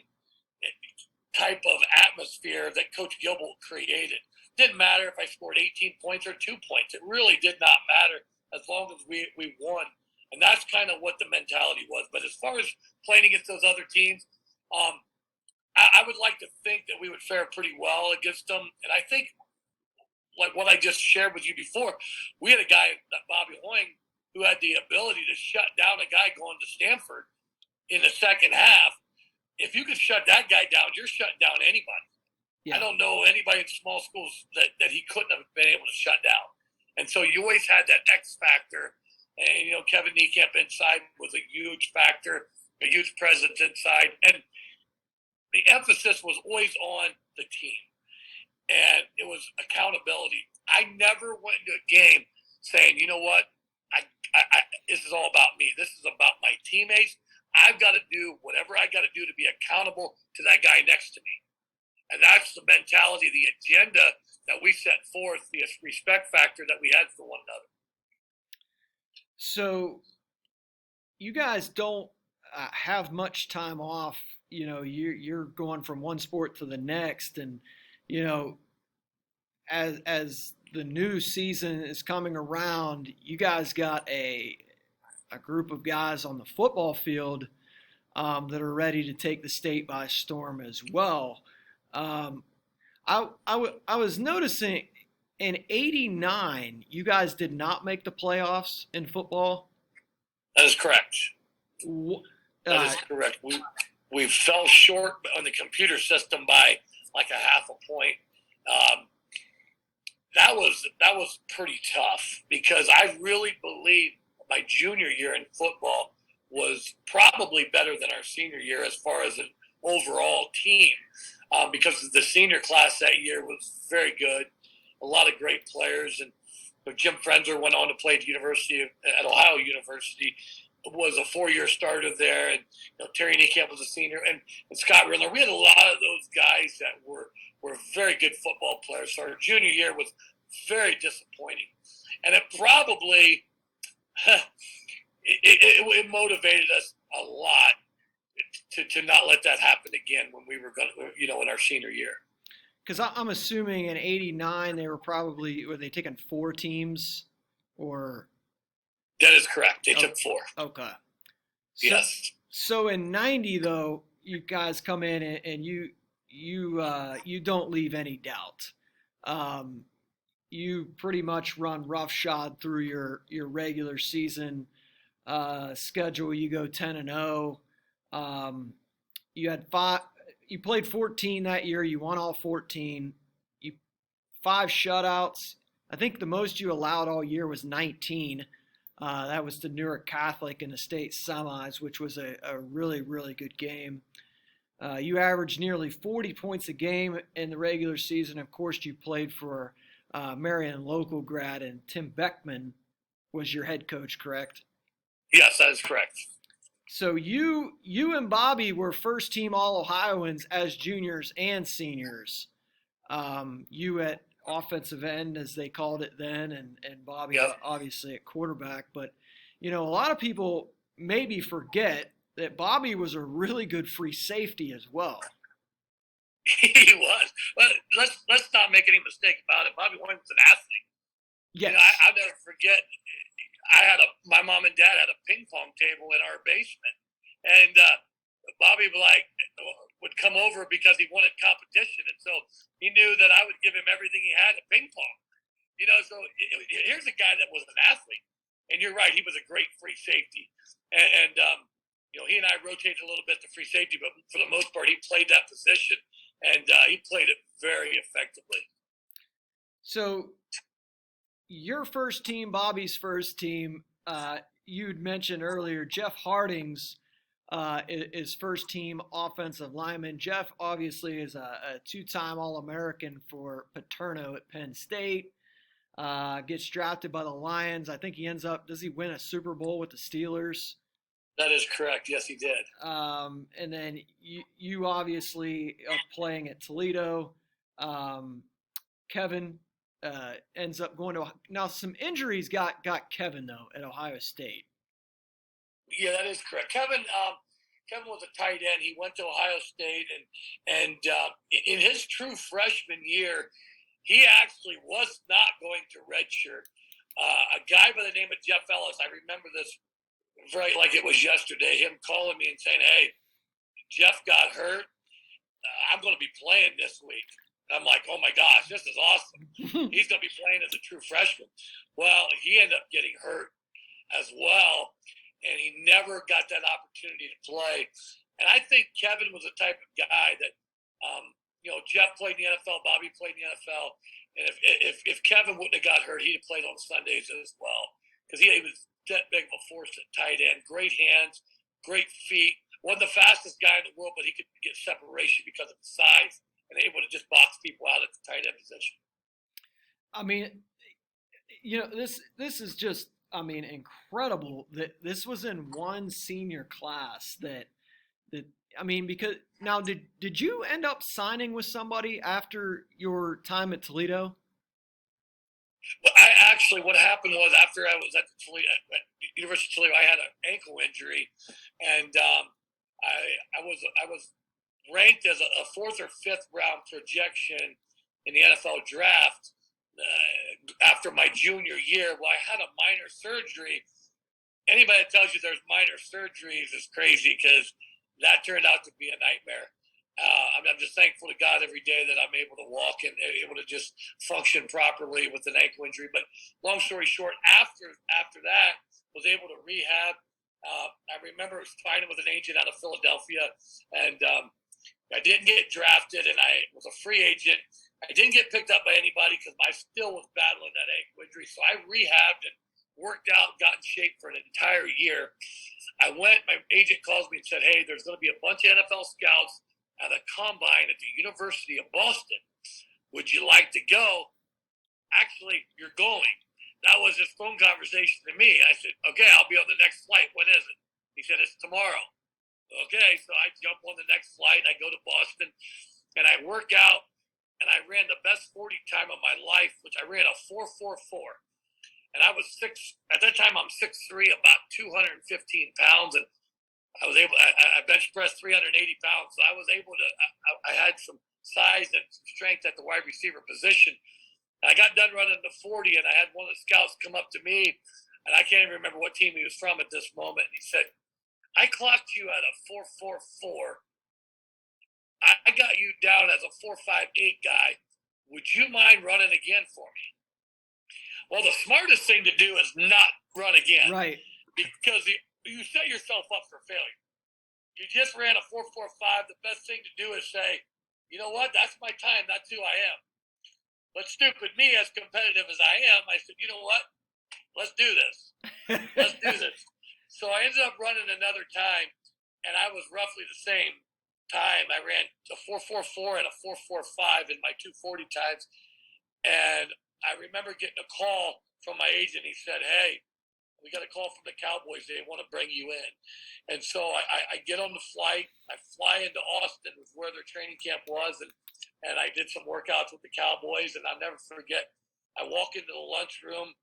type of atmosphere that Coach Gilbert created. Didn't matter if I scored 18 points or 2 points. It really did not matter as long as we won. And that's kind of what the mentality was. But as far as playing against those other teams, I would like to think that we would fare pretty well against them. And I think, like what I just shared with you before, we had a guy, Bobby Hoying, who had the ability to shut down a guy going to Stanford in the second half. If you could shut that guy down, you're shutting down anybody. Yeah. I don't know anybody in small schools that he couldn't have been able to shut down. And so you always had that X factor. And, Kevin Niekamp inside was a huge factor, a huge presence inside. And the emphasis was always on the team. And it was accountability. I never went into a game saying, you know what, I this is all about me. This is about my teammates. I've got to do whatever I got to do to be accountable to that guy next to me. And that's the mentality, the agenda that we set forth, the respect factor that we had for one another. So you guys don't have much time off. You're going from one sport to the next, and as the new season is coming around, you guys got a group of guys on the football field that are ready to take the state by storm as well. I was noticing in '89, you guys did not make the playoffs in football. That is correct. That is correct. We fell short on the computer system by like a half a point. That was pretty tough because I really believe my junior year in football was probably better than our senior year as far as an overall team, because the senior class that year was very good, a lot of great players, and Jim Frenzer went on to play at Ohio University, was a 4-year starter there, and Terry Niekamp was a senior, and Scott Brunswick. We had a lot of those guys that were very good football players. So our junior year was very disappointing, and it probably it motivated us a lot to not let that happen again when we were going to, in our senior year. Because I'm assuming in '89 were they taking 4 teams or? That is correct. They took 4. Okay. Yes. So in '90 though, you guys come in and you don't leave any doubt. You pretty much run roughshod through your regular season schedule. You go 10-0. You had 5. You played 14 that year. You won all 14. 5 shutouts. I think the most you allowed all year was 19. That was to Newark Catholic in the state semis, which was a really, really good game. You averaged nearly 40 points a game in the regular season. Of course, you played for Marion local grad, and Tim Beckman was your head coach, correct? Yes, that is correct. So you and Bobby were first-team All-Ohioans as juniors and seniors. You at offensive end, as they called it then, and Bobby obviously at quarterback. But, a lot of people maybe forget that Bobby was a really good free safety as well. He was. But let's not make any mistake about it. Bobby Hoying was an athlete. Yes. I'll never forget. My mom and dad had a ping pong table in our basement, and Bobby would come over because he wanted competition, and so he knew that I would give him everything he had at ping pong. So here's a guy that was an athlete, and you're right, he was a great free safety, and he and I rotated a little bit to free safety, but for the most part, he played that position, and he played it very effectively. So your first team, Bobby's first team, you'd mentioned earlier, Jeff Harding's is first team offensive lineman. Jeff obviously is a 2-time All-American for Paterno at Penn State, gets drafted by the Lions. I think does he win a Super Bowl with the Steelers? That is correct. Yes, he did. And then you obviously are playing at Toledo. Kevin ends up going to now. Some injuries got Kevin though at Ohio State. Yeah, that is correct. Kevin was a tight end. He went to Ohio State, and in his true freshman year, he actually was not going to redshirt. A guy by the name of Jeff Ellis, I remember this very like it was yesterday. Him calling me and saying, "Hey, Jeff got hurt. I'm going to be playing this week." And I'm like, "Oh my gosh, this is awesome. He's going to be playing as a true freshman." Well, he ended up getting hurt as well, and he never got that opportunity to play. And I think Kevin was the type of guy that, Jeff played in the NFL, Bobby played in the NFL, and if Kevin wouldn't have got hurt, he'd have played on Sundays as well because he was that big of a force at tight end. Great hands, great feet. Wasn't the fastest guy in the world, but he could get separation because of his size and able to just box people out at the tight end position. I mean, this is just, incredible that this was in one senior class that because now did you end up signing with somebody after your time at Toledo? Well, what happened was after I was at the University of Toledo, I had an ankle injury, and I was ranked as a fourth or fifth round projection in the NFL draft after my junior year. Well, I had a minor surgery. Anybody that tells you there's minor surgeries is crazy because that turned out to be a nightmare. I'm just thankful to God every day that I'm able to walk and able to just function properly with an ankle injury. But long story short, after that, was able to rehab. I remember signing with an agent out of Philadelphia, and I didn't get drafted, and I was a free agent. I didn't get picked up by anybody because I still was battling that ankle injury. So I rehabbed and worked out, got in shape for an entire year. I went, my agent calls me and said, "Hey, there's going to be a bunch of NFL scouts at a combine at the University of Boston. Would you like to go?" Actually, you're going. That was his phone conversation to me. I said, "Okay, I'll be on the next flight. When is it?" He said, "It's tomorrow." Okay, so I jump on the next flight. I go to Boston, and I work out, and I ran the best 40 time of my life, which I ran a 4.44. And I was at that time, I'm 6'3", about 215 pounds, and I bench pressed 380 pounds. So I was able to, I had some size and some strength at the wide receiver position. And I got done running the 40, and I had one of the scouts come up to me, and I can't even remember what team he was from at this moment. And he said, "I clocked you at a 4.44. I got you down as a 4.58 guy. Would you mind running again for me?" Well, the smartest thing to do is not run again. Right. Because you set yourself up for failure. You just ran a 4.45. The best thing to do is say, "You know what? That's my time. That's who I am." But stupid me, as competitive as I am, I said, "You know what? Let's do this. Let's do this." So I ended up running another time, and I was roughly the same time. I ran a 4.44 and a 4.45 in my 240 times. And I remember getting a call from my agent. He said, "Hey, we got a call from the Cowboys. They want to bring you in." And so I get on the flight. I fly into Austin, where their training camp was, and I did some workouts with the Cowboys. And I'll never forget, I walk into the lunchroom.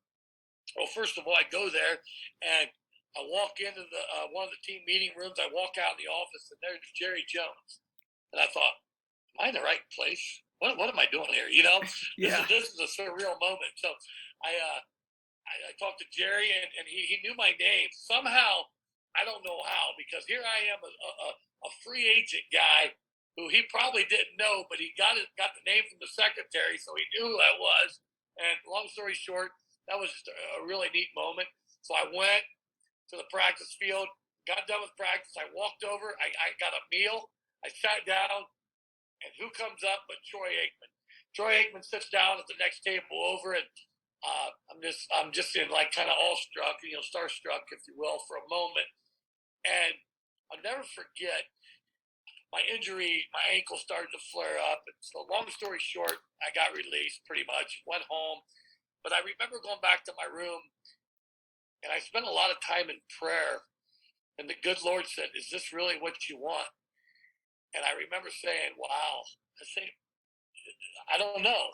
Well, first of all, I go there, and I walk into one of the team meeting rooms. I walk out in the office, and there's Jerry Jones. And I thought, "Am I in the right place? What am I doing here?" Yeah. This is a surreal moment. So I talked to Jerry, and he knew my name. Somehow, I don't know how, because here I am, a free agent guy who he probably didn't know, but he got the name from the secretary, so he knew who I was. And long story short, that was just a really neat moment. So I went to the practice field, got done with practice. I walked over. I got a meal. I sat down, and who comes up but Troy Aikman? Troy Aikman sits down at the next table over, and I'm just in like kind of awestruck, starstruck, if you will, for a moment. And I'll never forget my injury. My ankle started to flare up. And so long story short, I got released pretty much, went home. But I remember going back to my room, and I spent a lot of time in prayer. And the good Lord said, "Is this really what you want?" And I remember saying, "Wow." I say, "I don't know,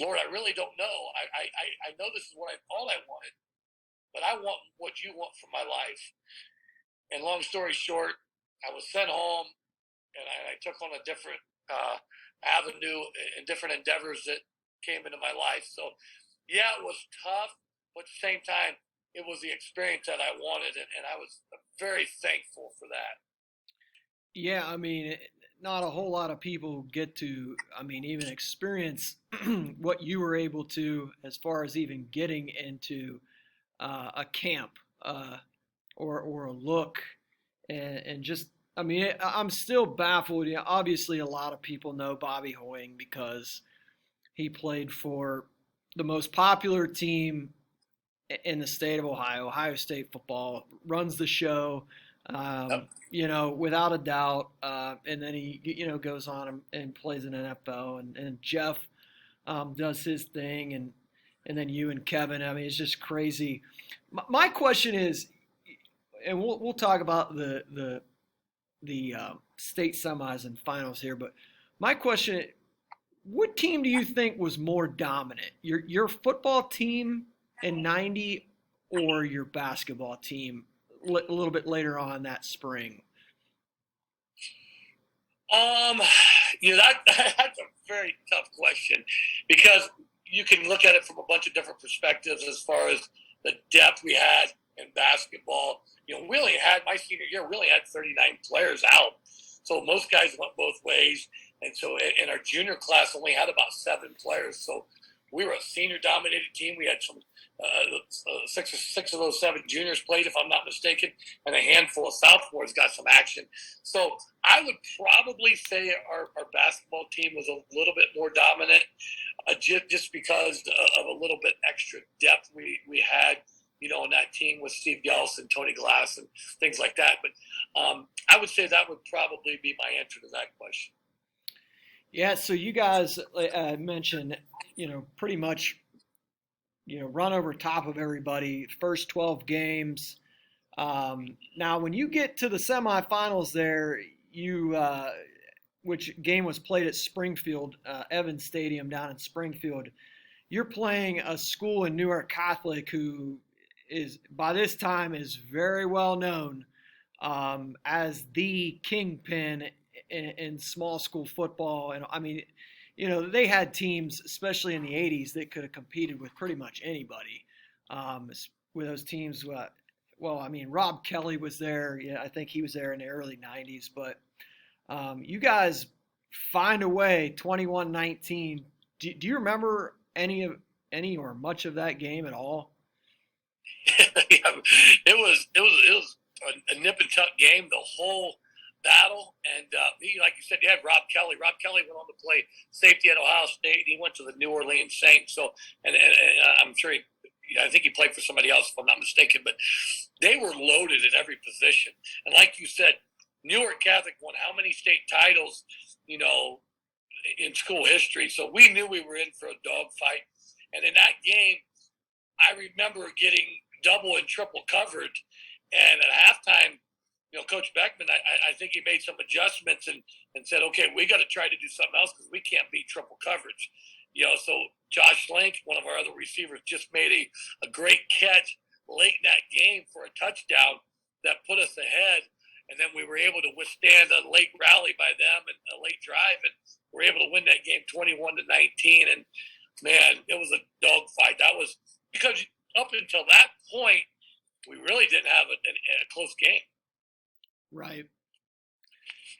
Lord. I really don't know. I know this is what I thought I wanted, but I want what you want for my life." And long story short, I was sent home, and I took on a different avenue and different endeavors that came into my life. So, yeah, it was tough, but at the same time, it was the experience that I wanted, and I was very thankful for that. Yeah, I mean, not a whole lot of people get to, I mean, even experience what you were able to as far as even getting into a camp or a look and just, I mean, I'm still baffled. You know, obviously, a lot of people know Bobby Hoying because he played for the most popular team in the state of Ohio, Ohio State football, runs the show, Yep. you know, without a doubt. And then he, you know, goes on and plays in NFL. And Jeff does his thing, and then you and Kevin. I mean, it's just crazy. My question is, and we'll talk about the state semis and finals here, but my question: what team do you think was more dominant? Your football team in '90 or your basketball team a little bit later on that spring? Um, that's a very tough question because you can look at it from a bunch of different perspectives as far as the depth we had in basketball. You know, we only had my senior year, we only had 39 players out. So most guys went both ways. And so in our junior class only had about 7 players. So we were a senior dominated team. We had some six of those 7 juniors played, if I'm not mistaken, and a handful of sophomores got some action. So I would probably say our basketball team was a little bit more dominant, just because of a little bit extra depth we had, you know, on that team with Steve Gelson, Tony Glass, and things like that. But I would say that would probably be my answer to that question. Yeah, so you guys mentioned, you know, pretty much, you know, run over top of everybody. First 12 games. Now, when you get to the semifinals, there, which game was played at Springfield, Evans Stadium down in Springfield. You're playing a school in Newark Catholic who is by this time is very well known as the kingpin in small school football. And I mean, you know, they had teams, especially in the '80s, that could have competed with pretty much anybody. With those teams, well, I mean, Rob Kelly was there. Yeah, I think he was there in the early '90s. But you guys find a way, 21-19. Do you remember any or much of that game at all? Yeah, it was a nip and tuck game the whole battle, and like you said, you had Rob Kelly. Rob Kelly went on to play safety at Ohio State. He went to the New Orleans Saints. So, and I'm sure I think he played for somebody else, if I'm not mistaken. But they were loaded at every position, and like you said, Newark Catholic won how many state titles, you know, in school history. So we knew we were in for a dogfight. And in that game, I remember getting double and triple covered. And at halftime, you know, Coach Beckman, I think he made some adjustments and said, okay, we got to try to do something else because we can't beat triple coverage. You know, so Josh Link, one of our other receivers, just made a great catch late in that game for a touchdown that put us ahead. And then we were able to withstand a late rally by them and a late drive, and we were able to win that game 21-19. And man, it was a dogfight. That was because up until that point, we really didn't have a close game. Right.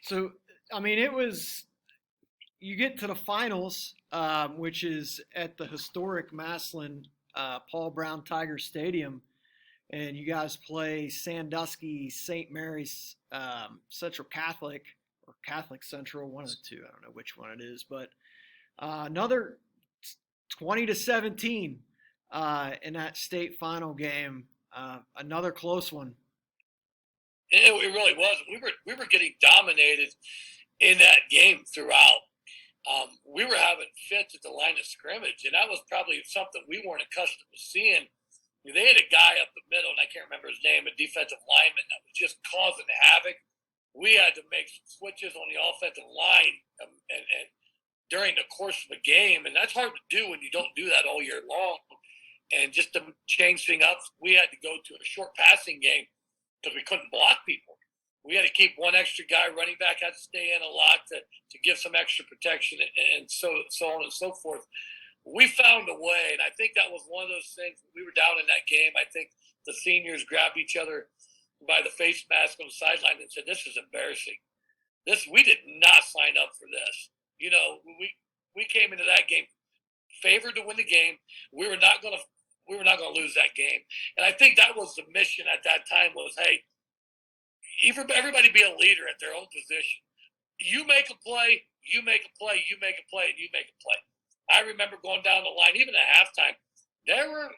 So, I mean, it was, you get to the finals, which is at the historic Massillon Paul Brown Tiger Stadium, and you guys play Sandusky, St. Mary's Central Catholic, or Catholic Central, one of the two. I don't know which one it is, but another 20-17 in that state final game. Another close one. It really was. We were getting dominated in that game throughout. We were having fits at the line of scrimmage, and that was probably something we weren't accustomed to seeing. They had a guy up the middle, and I can't remember his name, a defensive lineman that was just causing havoc. We had to make some switches on the offensive line and during the course of a game, and that's hard to do when you don't do that all year long. And just to change things up, we had to go to a short passing game because we couldn't block people. We had to keep one extra guy. Running back had to stay in a lot to give some extra protection, and so on and so forth. We found a way, and I think that was one of those things. We were down in that game. I think the seniors grabbed each other by the face mask on the sideline and said, "This is embarrassing. We did not sign up for this." You know, we came into that game favored to win the game. We were not going to lose that game, and I think that was the mission at that time. Was, hey, everybody be a leader at their own position. You make a play, you make a play, you make a play, and you make a play. I remember going down the line, even at halftime, there were,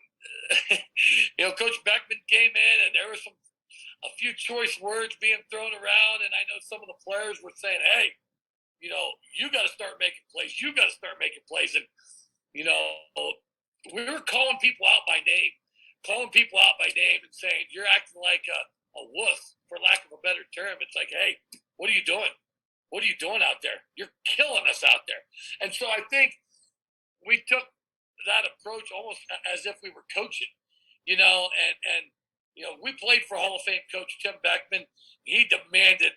Coach Beckman came in, and there were a few choice words being thrown around, and I know some of the players were saying, "Hey, you got to start making plays. You got to start making plays." And we were calling people out by name, and saying, "You're acting like a wuss," for lack of a better term. It's like, "Hey, what are you doing? What are you doing out there? You're killing us out there." And so I think we took that approach almost as if we were coaching, and we played for Hall of Fame coach Tim Beckman. He demanded,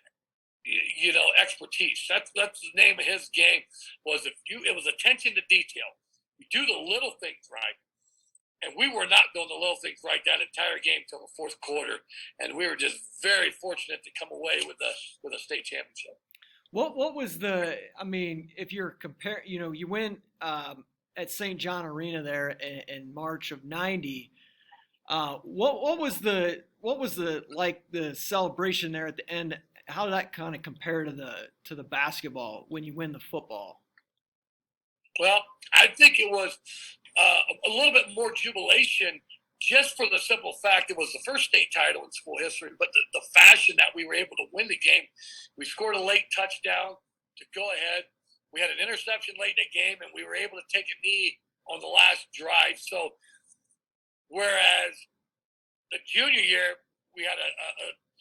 expertise. That's the name of his game. It was attention to detail. You do the little things right, and we were not doing the little things right that entire game till the fourth quarter, and we were just very fortunate to come away with a state championship. What was if you're comparing, you win at St. John Arena there in March of '90. What was the the celebration there at the end? How did that kind of compare to the basketball when you win the football? Well, I think it was a little bit more jubilation, just for the simple fact it was the first state title in school history, but the fashion that we were able to win the game. We scored a late touchdown to go ahead. We had an interception late in the game, and we were able to take a knee on the last drive. So, whereas the junior year, we had a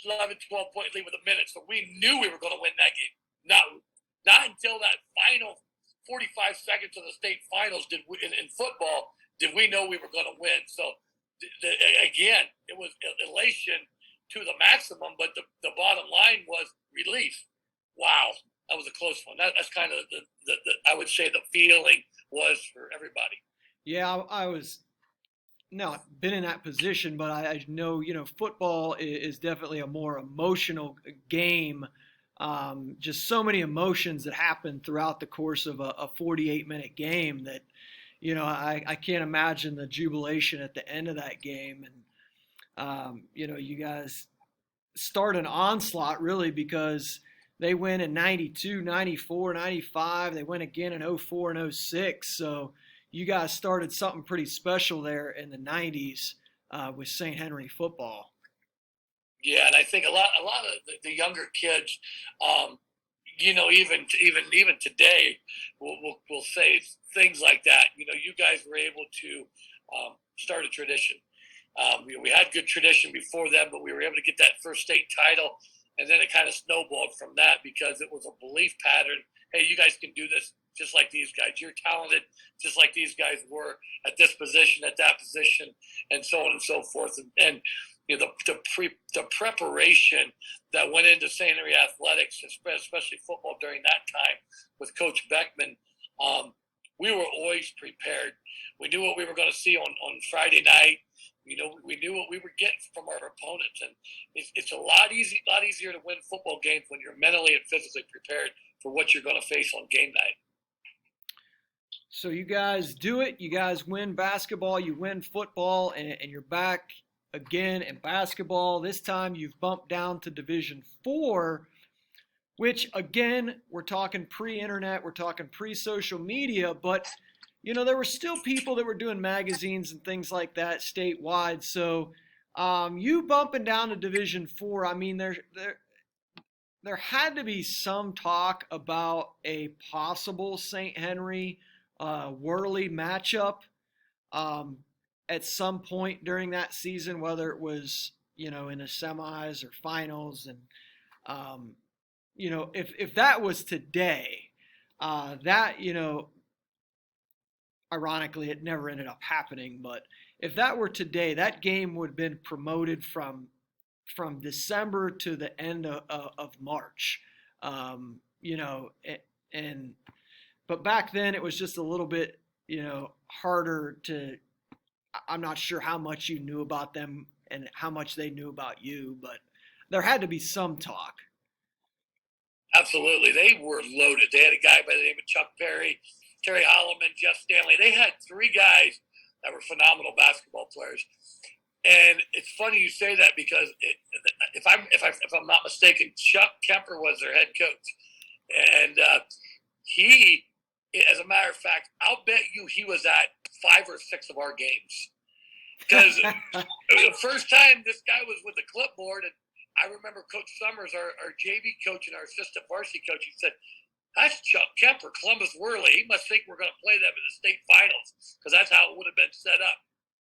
11, 12-point lead with a minute, so we knew we were going to win that game. Not until that final 45 seconds of the state finals in football did we know we were going to win. So, again, it was elation to the maximum, but the bottom line was relief. Wow, that was a close one. That's kind of the I would say the feeling was for everybody. Yeah, I was not been in that position, but I know, football is definitely a more emotional game. Just so many emotions that happen throughout the course of a 48-minute game that, I can't imagine the jubilation at the end of that game. And, you guys start an onslaught really because they win in 92, 94, 95. They win again in 04 and 06. So you guys started something pretty special there in the 90s with St. Henry football. Yeah, and I think a lot of the younger kids, even today, will say things like that. You guys were able to start a tradition. We had good tradition before then, but we were able to get that first state title, and then it kind of snowballed from that because it was a belief pattern. Hey, you guys can do this just like these guys. You're talented just like these guys were at this position, at that position, and so on and so forth. And the preparation that went into St. Henry athletics, especially football during that time with Coach Beckman, we were always prepared. We knew what we were going to see on Friday night. We knew what we were getting from our opponents, and it's a lot easier to win football games when you're mentally and physically prepared for what you're going to face on game night. So you guys do it. You guys win basketball. You win football, and you're back again in basketball. This time you've bumped down to Division IV, which again, we're talking pre-internet, we're talking pre-social media, but there were still people that were doing magazines and things like that statewide. So you bumping down to Division IV, I mean, there had to be some talk about a possible St. Henry Worley matchup at some point during that season, whether it was, in the semis or finals. And, if that was today, that, ironically, it never ended up happening. But if that were today, that game would have been promoted from December to the end of March. And but back then it was just a little bit, harder to. I'm not sure how much you knew about them and how much they knew about you, but there had to be some talk. Absolutely. They were loaded. They had a guy by the name of Chuck Perry, Terry Holloman, Jeff Stanley. They had three guys that were phenomenal basketball players. And it's funny you say that because if I'm not mistaken, Chuck Kemper was their head coach. And he, as a matter of fact, I'll bet you he was at 5 or 6 of our games. Because it was the first time this guy was with the clipboard. And I remember Coach Summers, our JV coach and our assistant varsity coach, he said, "That's Chuck Kemper, Columbus Worley. He must think we're going to play them in the state finals because that's how it would have been set up."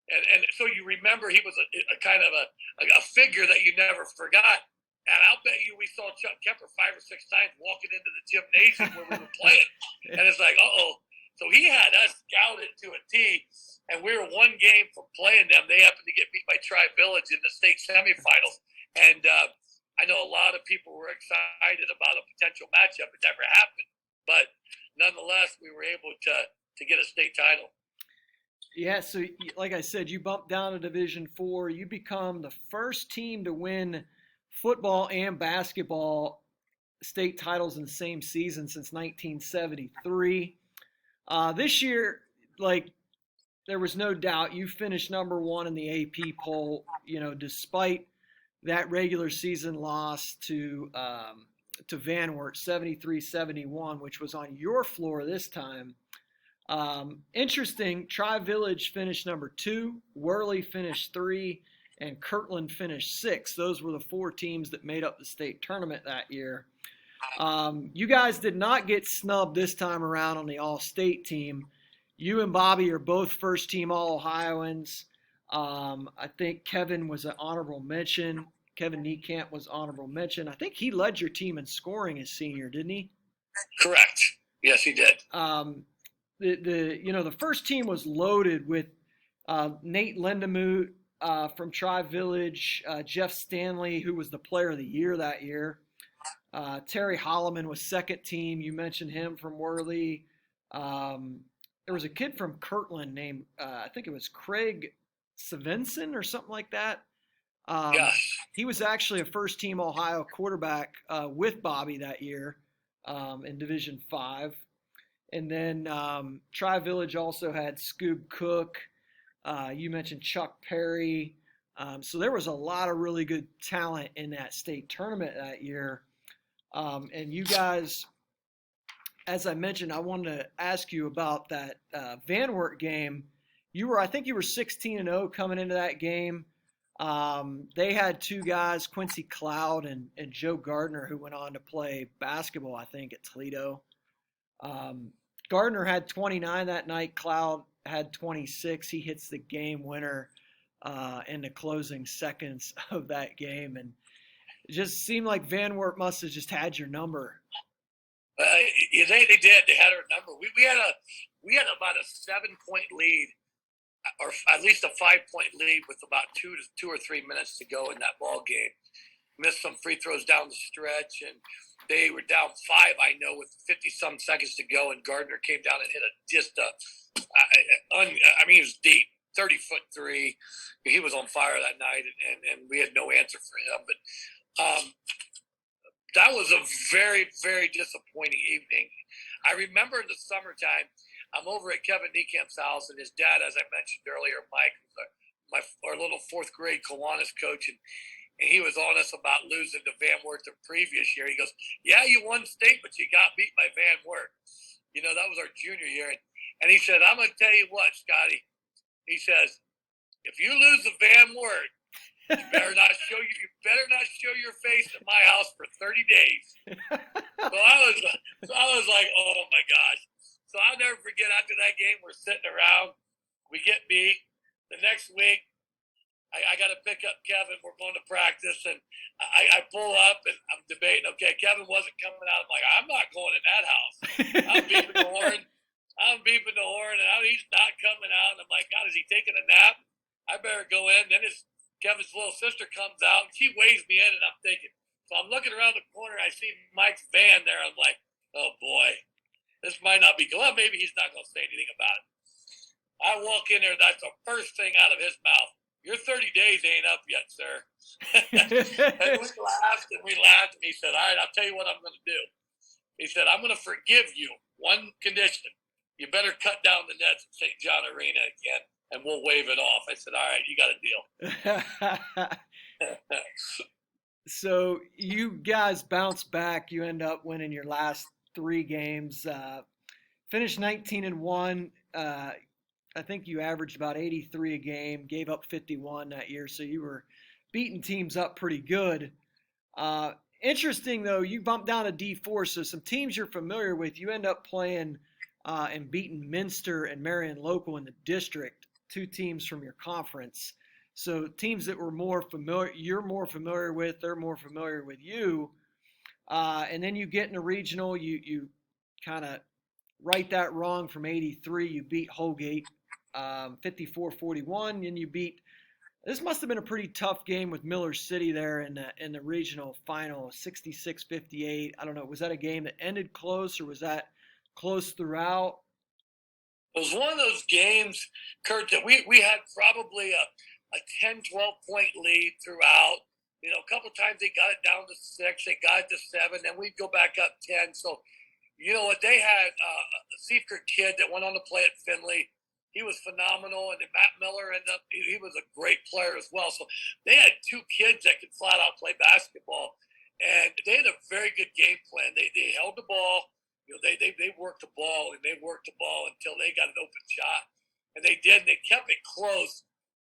And so you remember he was a kind of a figure that you never forgot. And I'll bet you we saw Chuck Kemper 5 or 6 times walking into the gymnasium where we were playing. And it's like, uh-oh. So he had us scouted to a T, and we were one game from playing them. They happened to get beat by Tri-Village in the state semifinals. And I know a lot of people were excited about a potential matchup. It never happened. But nonetheless, we were able to get a state title. Yeah, so like I said, you bumped down to Division IV. You become the first team to win football and basketball state titles in the same season since 1973. This year, there was no doubt you finished number 1 in the AP poll, despite that regular season loss to Van Wert, 73-71, which was on your floor this time. Interesting, Tri-Village finished number 2, Worley finished 3, and Kirtland finished 6. Those were the 4 teams that made up the state tournament that year. You guys did not get snubbed this time around on the all-state team. You and Bobby are both first-team All-Ohioans. I think Kevin was an honorable mention. Kevin Niekamp was honorable mention. I think he led your team in scoring his senior, didn't he? Correct. Yes, he did. The first team was loaded with Nate Lindemuth from Tri-Village, Jeff Stanley, who was the player of the year that year. Terry Holloman was second team. You mentioned him from Worley. There was a kid from Kirtland named, I think it was Craig Svensson or something like that. Yes. He was actually a first-team Ohio quarterback with Bobby that year in Division 5. And then Tri-Village also had Scoob Cook. You mentioned Chuck Perry. So there was a lot of really good talent in that state tournament that year. And you guys, as I mentioned, I wanted to ask you about that Van Wert game. I think you were 16-0 coming into that game. They had 2 guys, Quincy Cloud and Joe Gardner, who went on to play basketball, I think, at Toledo. Gardner had 29 that night. Cloud had 26. He hits the game winner in the closing seconds of that game. And it just seemed like Van Wert must have just had your number. They did. They had our number. We had about a 7-point lead, or at least a 5-point lead, with about 2 or 3 minutes to go in that ball game. Missed some free throws down the stretch, and they were down 5, I know, with 50-some seconds to go, and Gardner came down and hit he was deep, 30-foot three. He was on fire that night, and we had no answer for him. But that was a very, very disappointing evening. I remember in the summertime, I'm over at Kevin Niekamp's house, and his dad, as I mentioned earlier, Mike, was our little 4th grade Kiwanis coach, and he was on us about losing to Van Wert the previous year. He goes, "Yeah, you won state, but you got beat by Van Wert." That was our junior year. And he said, "I'm going to tell you what, Scotty." He says, "If you lose to Van Wert, you better not show your face at my house for 30 days. So I was like, oh my gosh. So I'll never forget, after that game, we're sitting around, we get beat. the next week, I got to pick up Kevin. We're going to practice, and I pull up, and I'm debating. Okay, Kevin wasn't coming out. I'm like, I'm not going in that house. I'm beeping the horn. And he's not coming out. And I'm like, God, is he taking a nap? I better go in. Then Kevin's little sister comes out, and she waves me in, and I'm thinking. So I'm looking around the corner. I see Mike's van there. I'm like, oh boy, this might not be good. Well, maybe he's not going to say anything about it. I walk in there. That's the first thing out of his mouth. Your 30 days ain't up yet, sir. And we laughed, and he said, all right, I'll tell you what I'm going to do. He said, I'm going to forgive you. One condition. You better cut down the nets at St. John Arena again, and we'll wave it off. I said, all right, you got a deal. So you guys bounce back. You end up winning your last 3 games. Finished 19-1. I think you averaged about 83 a game, gave up 51 that year, so you were beating teams up pretty good. Interesting, though, you bumped down to D4, so some teams you're familiar with, you end up playing and beating Minster and Marion Local in the district, 2 teams from your conference. So teams that were more familiar, you're more familiar with, they're more familiar with you. And then you get in a regional, you kind of right that wrong from 83. You beat Holgate 54-41, and you beat. This must have been a pretty tough game with Miller City there in the regional final, 66-58. I don't know. Was that a game that ended close, or was that close throughout? It was one of those games, Kurt, that we had probably a 10, 12-point lead throughout. You know, a couple of times they got it down to 6, they got it to 7, then we'd go back up 10. So, you know what, they had a Seifert kid that went on to play at Findlay. He was phenomenal, and then Matt Miller he was a great player as well. So they had 2 kids that could flat out play basketball, and they had a very good game plan. They held the ball. You know, they worked the ball, and they worked the ball until they got an open shot, and they did. And they kept it close.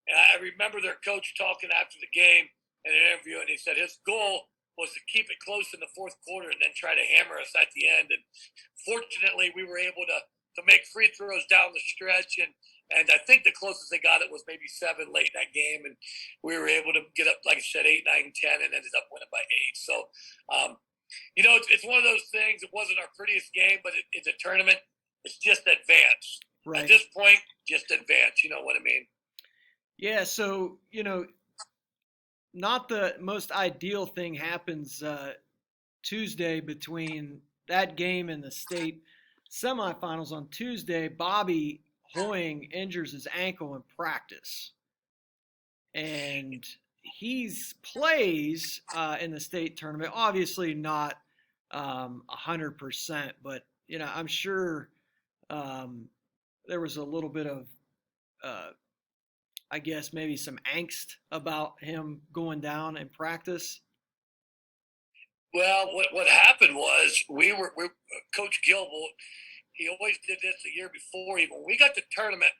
And I remember their coach talking after the game in an interview, and he said his goal was to keep it close in the 4th quarter and then try to hammer us at the end. And fortunately, we were able to make free throws down the stretch, and I think the closest they got it was maybe 7 late in that game, and we were able to get up, like I said, 8, 9, 10, and ended up winning by 8. So, you know, it's one of those things. It wasn't our prettiest game, but it's a tournament. It's just advance. Right. At this point, just advance. You know what I mean? Yeah. So, you know, not the most ideal thing happens Tuesday between that game and the state semifinals on Tuesday. Bobby Hoying injures his ankle in practice, and he plays in the state tournament. Obviously not 100%, but you know, I'm sure there was a little bit of I guess maybe some angst about him going down in practice. Well, what happened was we Coach Gilbert. He always did this the year before. Even when we got to tournament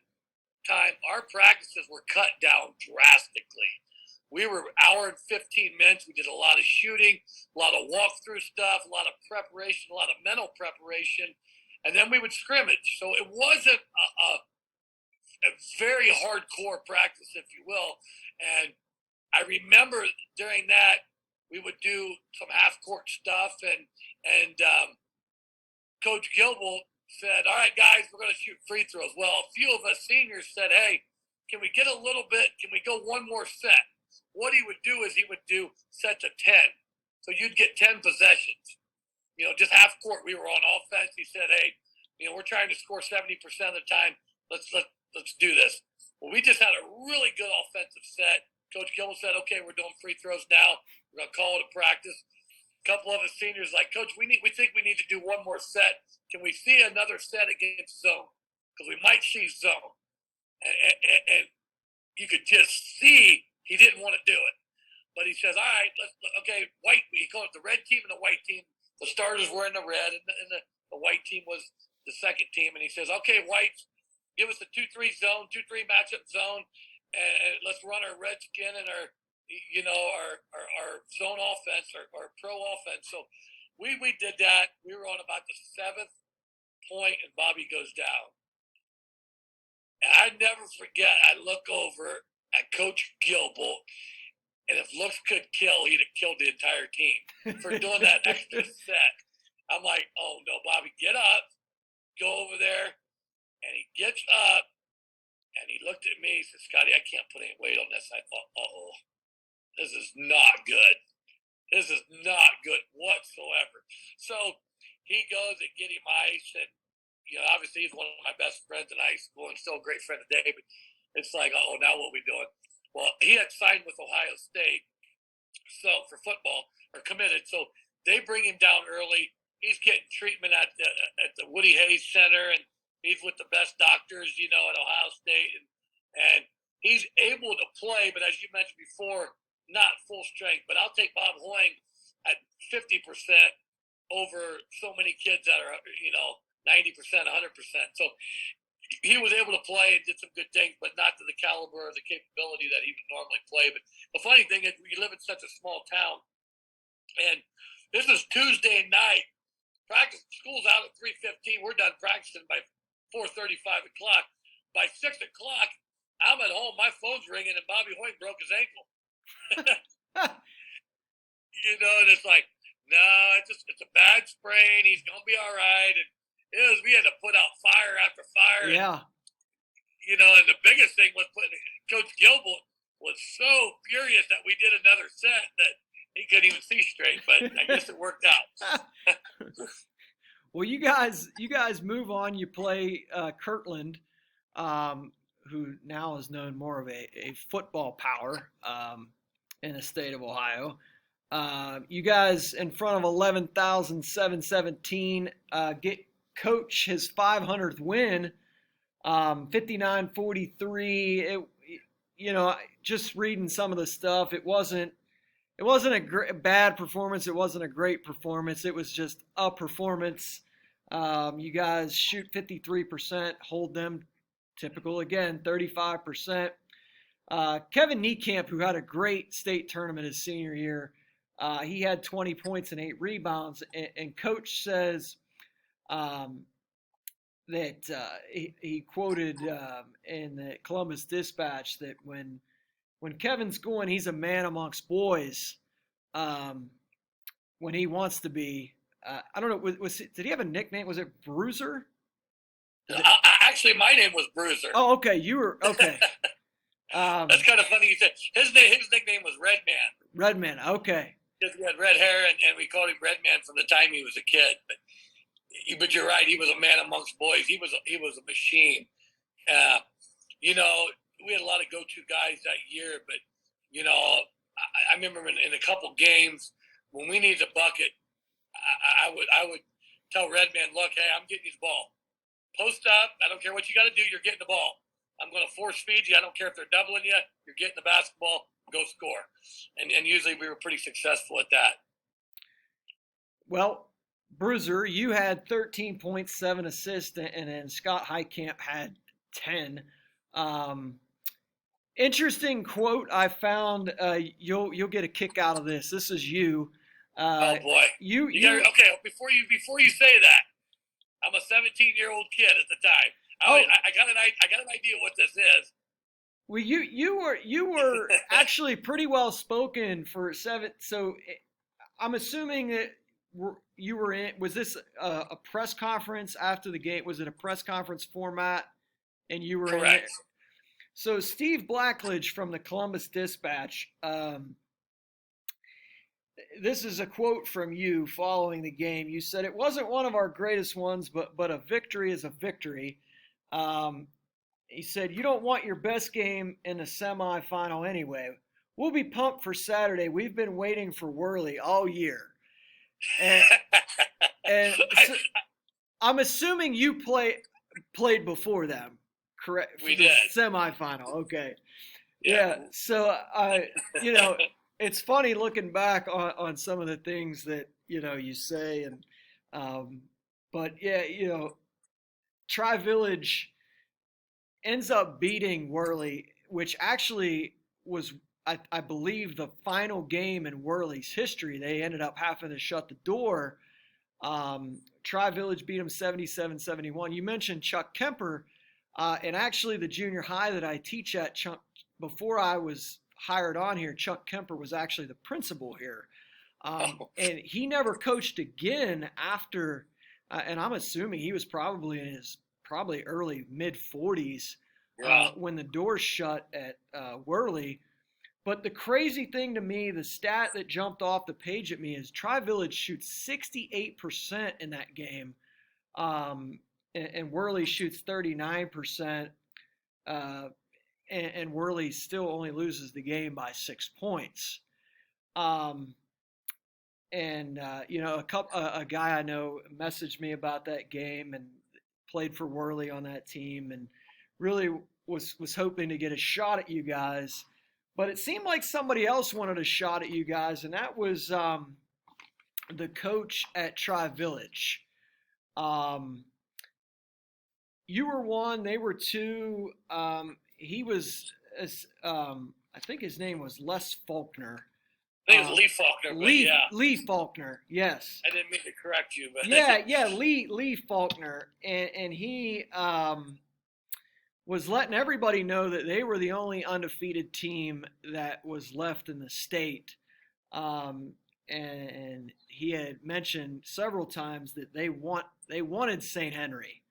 time, our practices were cut down drastically. We were an hour and 15 minutes. We did a lot of shooting, a lot of walkthrough stuff, a lot of preparation, a lot of mental preparation, and then we would scrimmage. So it wasn't a very hardcore practice, if you will. And I remember during that, we would do some half-court stuff, and Coach Gilbert said, all right, guys, we're going to shoot free throws. Well, a few of us seniors said, hey, can we get a little bit, can we go one more set? What he would do is he would do sets of 10. So you'd get 10 possessions. You know, just half court. We were on offense. He said, hey, you know, we're trying to score 70% of the time. Let's do this. Well, we just had a really good offensive set. Coach Gilbert said, okay, we're doing free throws now. We're going to call it a practice. A couple of us seniors like, Coach, we think we need to do one more set. Can we see another set against zone? Because we might see zone. And you could just see he didn't want to do it. But he says, all right, okay, white. He called it the red team and the white team. The starters were in the red, and the white team was the second team. And he says, okay, whites, give us the 2-3 zone, 2-3 matchup zone, and let's run our redskin and our zone offense, our pro offense. So we did that. We were on about the 7th point, and Bobby goes down. And I never forget, I look over at Coach Gilbolt, and if looks could kill, he'd have killed the entire team for doing that extra set. I'm like, oh no, Bobby, get up, go over there. And he gets up, and he looked at me. He said, Scotty, I can't put any weight on this. I thought, uh-oh, this is not good. This is not good whatsoever. So he goes and get him ice. And, obviously he's one of my best friends in high school and still a great friend today. But it's like, uh-oh, now what are we doing? Well, he had signed with Ohio State for football, or committed. So they bring him down early. He's getting treatment at the Woody Hayes Center, and he's with the best doctors, at Ohio State, and he's able to play. But as you mentioned before, not full strength. But I'll take Bob Hoying at 50% over so many kids that are 90%, 100%. So he was able to play and did some good things, but not to the caliber or the capability that he would normally play. But the funny thing is, we live in such a small town, and this is Tuesday night. Practice, school's out at 3:15. We're done practicing by 4:30, 5 o'clock. By 6 o'clock, I'm at home. My phone's ringing, and Bobby Hoying broke his ankle. And it's like, no, it's a bad sprain. He's gonna be all right. And we had to put out fire after fire. Yeah. And the biggest thing was Coach Gilbolt was so furious that we did another set that he couldn't even see straight, but I guess it worked out. Well, you guys move on. You play Kirtland, who now is known more of a football power in the state of Ohio. You guys, in front of 11,717, get Coach his 500th win, 59-43. Just reading some of the stuff, it wasn't a bad performance. It wasn't a great performance. It was just a performance. You guys shoot 53%, hold them typical again, 35%. Kevin Niekamp, who had a great state tournament his senior year, he had 20 points and 8 rebounds. And Coach says that he quoted in the Columbus Dispatch that when Kevin's going, he's a man amongst boys. When he wants to be, I don't know. Did he have a nickname? Was it Bruiser? Actually, my name was Bruiser. Oh, okay. You were okay. That's kind of funny you said. His nickname was Redman. Redman. Okay. He had red hair, and we called him Redman from the time he was a kid. But you're right. He was a man amongst boys. He was a machine. We had a lot of go-to guys that year, but I remember in a couple games when we needed a bucket, I would tell Redman, look, hey, I'm getting his ball. Post up. I don't care what you got to do. You're getting the ball. I'm going to force feed you. I don't care if they're doubling you. You're getting the basketball. Go score. And usually we were pretty successful at that. Well, Bruiser, you had 13.7 assists, and then Scott Niekamp had 10. Interesting quote I found. You'll get a kick out of this. This is you. Oh boy. Okay. Before you say that, I'm a 17-year-old kid at the time. I got an idea what this is. Well, you were actually pretty well spoken for 7. So I'm assuming that you were in. Was this a press conference after the game? Was it a press conference format? And you were correct. In it? So Steve Blackledge from the Columbus Dispatch. This is a quote from you following the game. You said, "It wasn't one of our greatest ones, but a victory is a victory." He said, "You don't want your best game in the semifinal anyway. We'll be pumped for Saturday. We've been waiting for Worley all year." And so, I'm assuming you played before them, correct? We did. Semifinal, okay. Yeah. So it's funny looking back on some of the things that you say, and but yeah, Tri-Village ends up beating Worley, which actually was, I believe, the final game in Worley's history. They ended up having to shut the door. Tri-Village beat them 77-71. You mentioned Chuck Kemper. And actually, the junior high that I teach at, before I was hired on here, Chuck Kemper was actually the principal here. And he never coached again after, and I'm assuming he was probably in his early mid 40s when the doors shut at Worley. But the crazy thing to me, the stat that jumped off the page at me is Tri-Village shoots 68% in that game, and Worley shoots 39%, and Worley still only loses the game by 6 points. A guy I know messaged me about that game and played for Worley on that team, and really was hoping to get a shot at you guys. But it seemed like somebody else wanted a shot at you guys, and that was the coach at Tri-Village. You were one, they were two. He was, I think his name was Les Faulkner. I think it was Lee Faulkner. Lee Faulkner, yes. I didn't mean to correct you, but Lee Faulkner, and he was letting everybody know that they were the only undefeated team that was left in the state. And he had mentioned several times that they wanted St. Henry.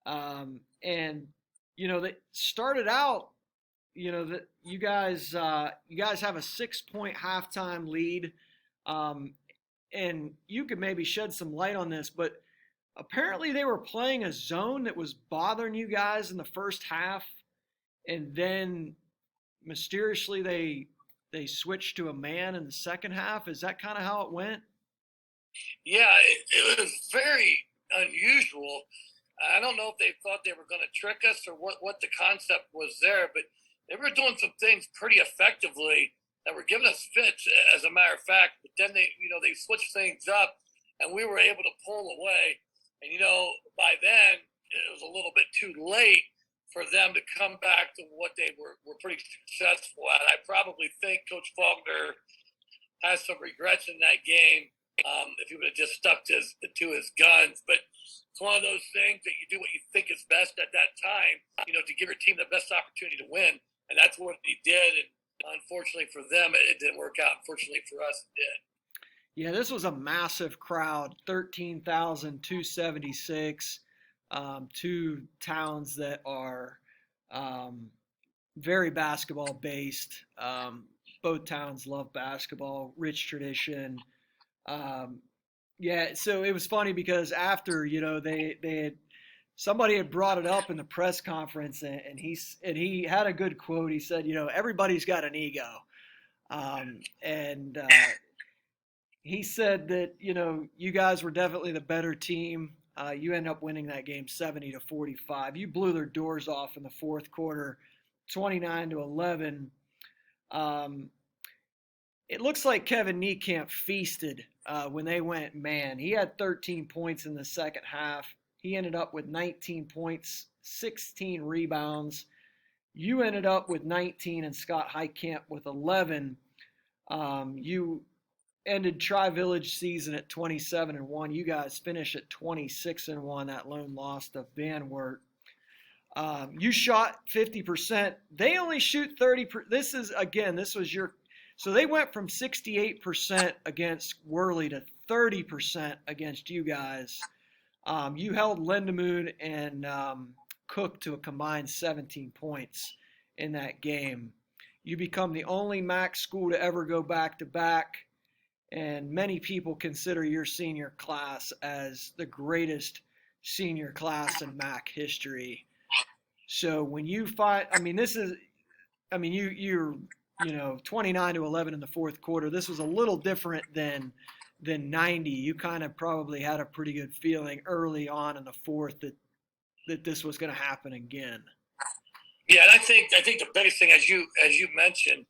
And they started out, that you guys have a 6-point halftime lead. And you could maybe shed some light on this, but apparently they were playing a zone that was bothering you guys in the first half, and then mysteriously they switched to a man in the second half. Is that kind of how it went? Yeah, it was very unusual. I don't know if they thought they were going to trick us or what the concept was there, but they were doing some things pretty effectively that were giving us fits, as a matter of fact. But then they switched things up, and we were able to pull away. And, by then, it was a little bit too late for them to come back to what they were pretty successful at. I probably think Coach Faulkner has some regrets in that game if he would have just stuck to his guns. But it's one of those things that you do what you think is best at that time, to give your team the best opportunity to win. And that's what he did. And unfortunately for them, it didn't work out. Unfortunately for us, it did. Yeah, this was a massive crowd, 13,276. Two towns that are very basketball based. Both towns love basketball, rich tradition. So it was funny because after, somebody had brought it up in the press conference, and he had a good quote. He said, everybody's got an ego. He said that, you guys were definitely the better team. You end up winning that game 70-45. You blew their doors off in the fourth quarter, 29-11. It looks like Kevin Niekamp feasted when they went man. He had 13 points in the second half. He ended up with 19 points, 16 rebounds. You ended up with 19 and Scott Niekamp with 11. You ended Tri-Village season at 27-1. You guys finished at 26-1. That lone loss to Van Wert. You shot 50%. They only shoot 30%. This was your. So they went from 68% against Worley to 30% against you guys. You held Lindemood and Cook to a combined 17 points in that game. You become the only MAC school to ever go back-to-back. And many people consider your senior class as the greatest senior class in MAC history. So when you fight, you're 29-11 in the fourth quarter. This was a little different than 90. You kind of probably had a pretty good feeling early on in the fourth that this was going to happen again. Yeah, and I think the biggest thing, as you mentioned,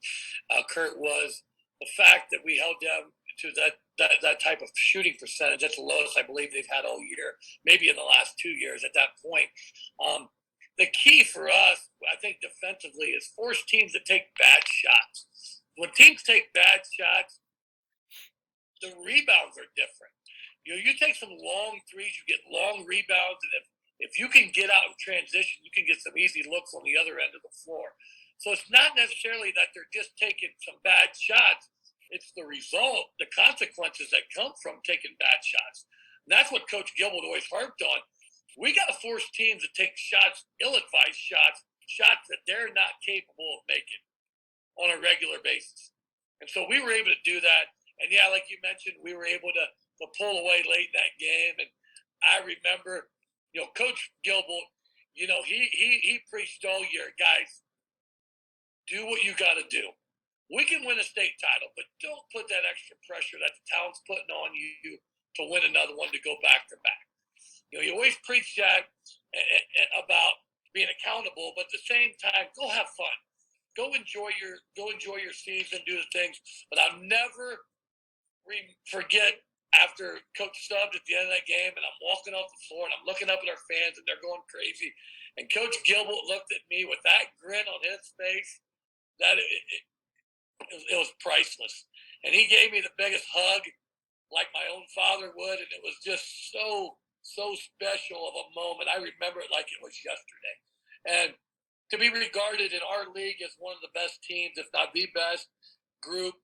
Kurt, was the fact that we held them to that type of shooting percentage. That's the lowest I believe they've had all year, maybe in the last 2 years at that point. The key for us, I think, defensively is force teams to take bad shots. When teams take bad shots, the rebounds are different. You take some long threes, you get long rebounds, and if you can get out of transition, you can get some easy looks on the other end of the floor. So it's not necessarily that they're just taking some bad shots. It's the result, the consequences that come from taking bad shots. And that's what Coach Gilbert always harped on. We got to force teams to take shots, ill-advised shots that they're not capable of making on a regular basis. And so we were able to do that. And, yeah, like you mentioned, we were able to pull away late in that game. And I remember, Coach Gilbert, he preached all year, guys, do what you got to do. We can win a state title, but don't put that extra pressure that the town's putting on you to win another one, to go back to back. You always preach that about being accountable, but at the same time, go have fun. Go enjoy your season, do the things. But I'll never forget after Coach subbed at the end of that game, and I'm walking off the floor, and I'm looking up at our fans, and they're going crazy. And Coach Gilbert looked at me with that grin on his face that it was priceless. And he gave me the biggest hug like my own father would, and it was just so special of a moment. I remember it like it was yesterday. And to be regarded in our league as one of the best teams, if not the best group,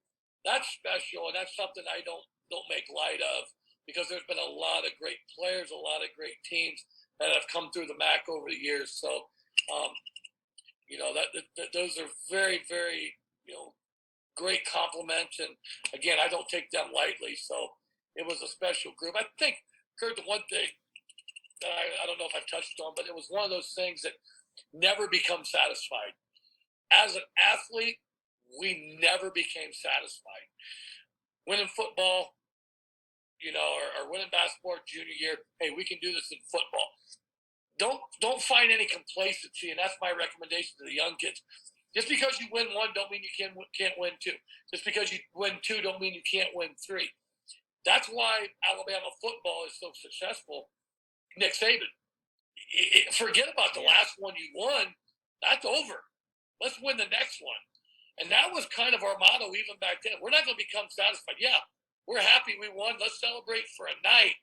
that's special, and that's something I don't make light of, because there's been a lot of great players, a lot of great teams that have come through the MAC over the years. So, those are very, very, great compliments. And again, I don't take them lightly. So it was a special group. I think, Kurt, the one thing that I don't know if I've touched on, but it was one of those things that never become satisfied. As an athlete, we never became satisfied. Winning football, or winning basketball junior year, hey, we can do this in football. Don't find any complacency, and that's my recommendation to the young kids. Just because you win one, don't mean you can't win two. Just because you win two, don't mean you can't win three. That's why Alabama football is so successful. Nick Saban, forget about the last one you won. That's over. Let's win the next one. And that was kind of our motto even back then. We're not going to become satisfied. Yeah, we're happy we won. Let's celebrate for a night.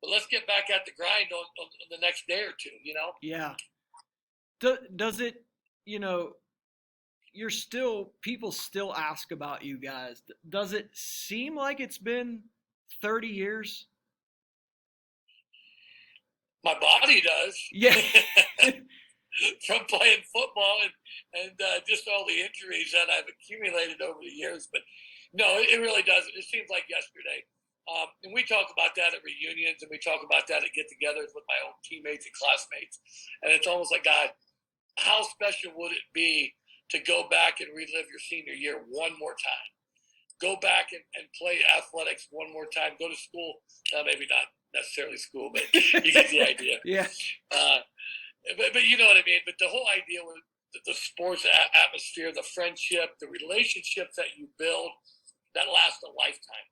But let's get back at the grind on the next day or two, Yeah. Does it, people still ask about you guys. Does it seem like it's been 30 years? My body does. Yeah. From playing football and just all the injuries that I've accumulated over the years. But no, it really doesn't. It seems like yesterday. And we talk about that at reunions, and we talk about that at get-togethers with my own teammates and classmates. And it's almost like, God, how special would it be to go back and relive your senior year one more time? Go back and play athletics one more time. Go to school. Maybe not necessarily school, but you get the idea. Yeah. But you know what I mean. But the whole idea was the sports atmosphere, the friendship, the relationships that you build that last a lifetime.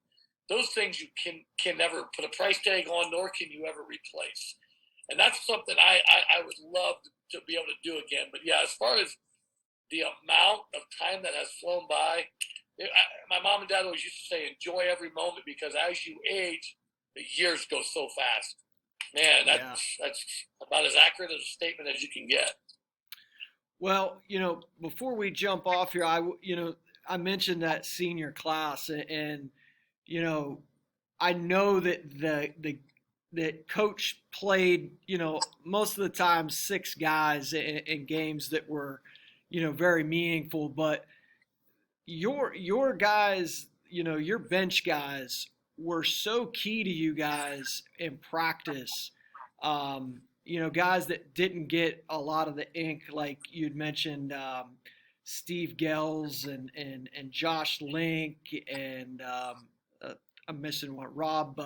Those things you can never put a price tag on, nor can you ever replace. And that's something I would love to be able to do again. But yeah, as far as the amount of time that has flown by, my mom and dad always used to say, enjoy every moment, because as you age, the years go so fast. Man, that's about as accurate as a statement as you can get. Well, before we jump off here, I mentioned that senior class, and I know that that coach played, most of the time 6 guys in games that were, very meaningful, but your guys, your bench guys were so key to you guys in practice. Guys that didn't get a lot of the ink, like you'd mentioned, Steve Gels and Josh Link, and I'm missing one, Rob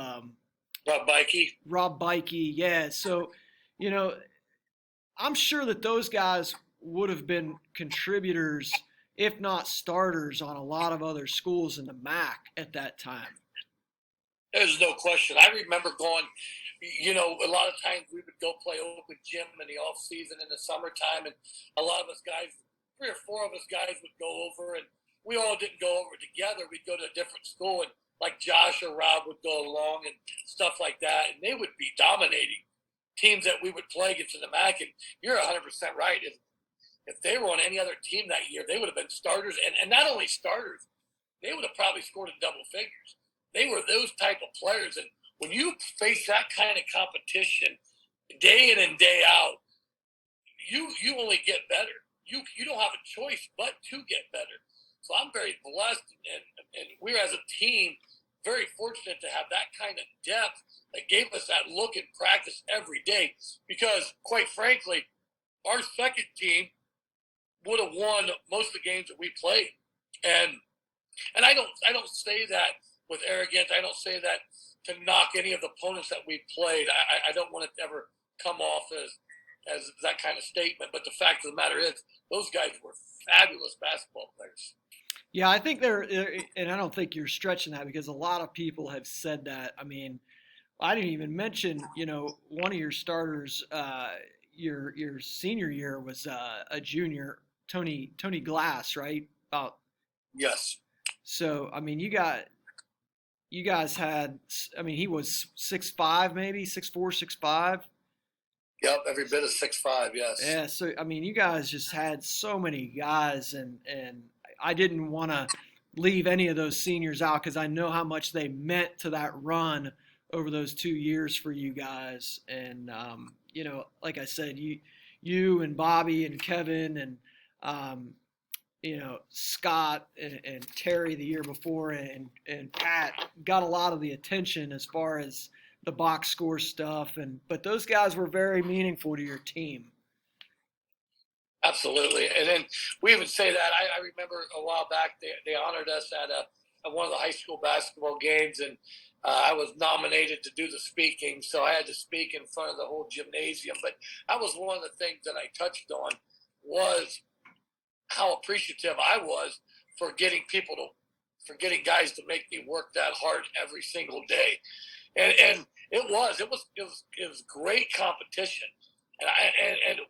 Bikey. Rob Bikey, yeah. So, I'm sure that those guys would have been contributors, if not starters, on a lot of other schools in the MAC at that time. There's no question. I remember going, a lot of times we would go play open gym in the off season in the summertime, and a lot of us guys, 3 or 4 of us guys would go over, and we all didn't go over together. We'd go to a different school, and like Josh or Rob would go along and stuff like that, and they would be dominating teams that we would play against in the MAC, and you're 100% right. If they were on any other team that year, they would have been starters, and not only starters, they would have probably scored in double figures. They were those type of players, and when you face that kind of competition day in and day out, you only get better. You don't have a choice but to get better. So I'm very blessed, and we're as a team very fortunate to have that kind of depth that gave us that look in practice every day. Because quite frankly, our second team would have won most of the games that we played, and I don't say that with arrogance. I don't say that to knock any of the opponents that we played. I don't want it to ever come off as that kind of statement. But the fact of the matter is, those guys were fabulous basketball players. Yeah, I think they're, and I don't think you're stretching that because a lot of people have said that. I mean, I didn't even mention, one of your starters, your senior year was a junior, Tony Glass, right? Yes. So I mean, you guys had, I mean, he was 6'5", maybe 6'4", 6'5". Yep, every bit of 6'5", yes. Yeah, so I mean, you guys just had so many guys, and I didn't want to leave any of those seniors out because I know how much they meant to that run over those 2 years for you guys. And like I said, you and Bobby and Kevin and Scott and Terry the year before and Pat got a lot of the attention as far as the box score stuff, but those guys were very meaningful to your team. Absolutely, and then we even say that. I remember a while back they honored us at one of the high school basketball games, and I was nominated to do the speaking, so I had to speak in front of the whole gymnasium. But that was one of the things that I touched on was how appreciative I was for getting guys to make me work that hard every single day, and it was great competition, and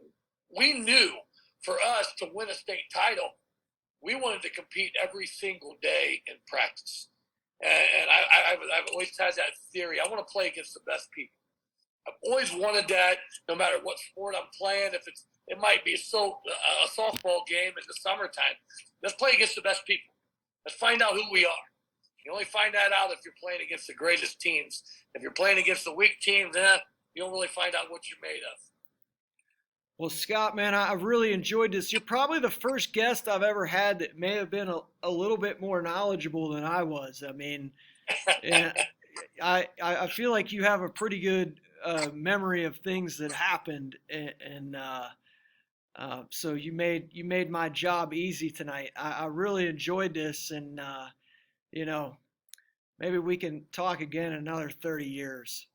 we knew for us to win a state title, we wanted to compete every single day in practice, and I've always had that theory. I want to play against the best people. I've always wanted that, no matter what sport I'm playing. If it might be a softball game in the summertime. Let's play against the best people. Let's find out who we are. You only find that out if you're playing against the greatest teams. If you're playing against the weak teams, you don't really find out what you're made of. Well, Scott, man, I've really enjoyed this. You're probably the first guest I've ever had that may have been a little bit more knowledgeable than I was. I mean, I feel like you have a pretty good memory of things that happened, and so you made my job easy tonight. I really enjoyed this, and maybe we can talk again in another 30 years.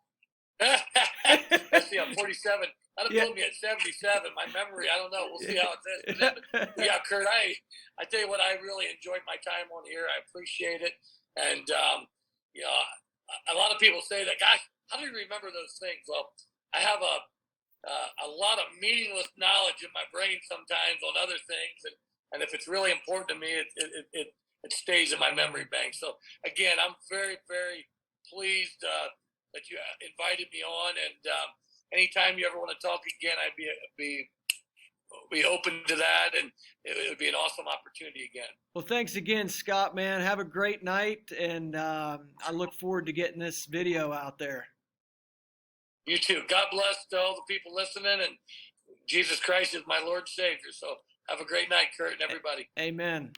See, I'm 47. That'll put me at 77. My memory, I don't know. We'll see how it is. Yeah, Kurt, I tell you what, I really enjoyed my time on here. I appreciate it. And, a lot of people say that, gosh, how do you remember those things? Well, I have a lot of meaningless knowledge in my brain sometimes on other things. And if it's really important to me, it stays in my memory bank. So, again, I'm very, very pleased that you invited me on. And anytime you ever want to talk again, I'd be open to that, and it would be an awesome opportunity again. Well, thanks again, Scott, man. Have a great night, and I look forward to getting this video out there. You too. God bless to all the people listening, and Jesus Christ is my Lord and Savior. So have a great night, Kurt, and everybody. Amen.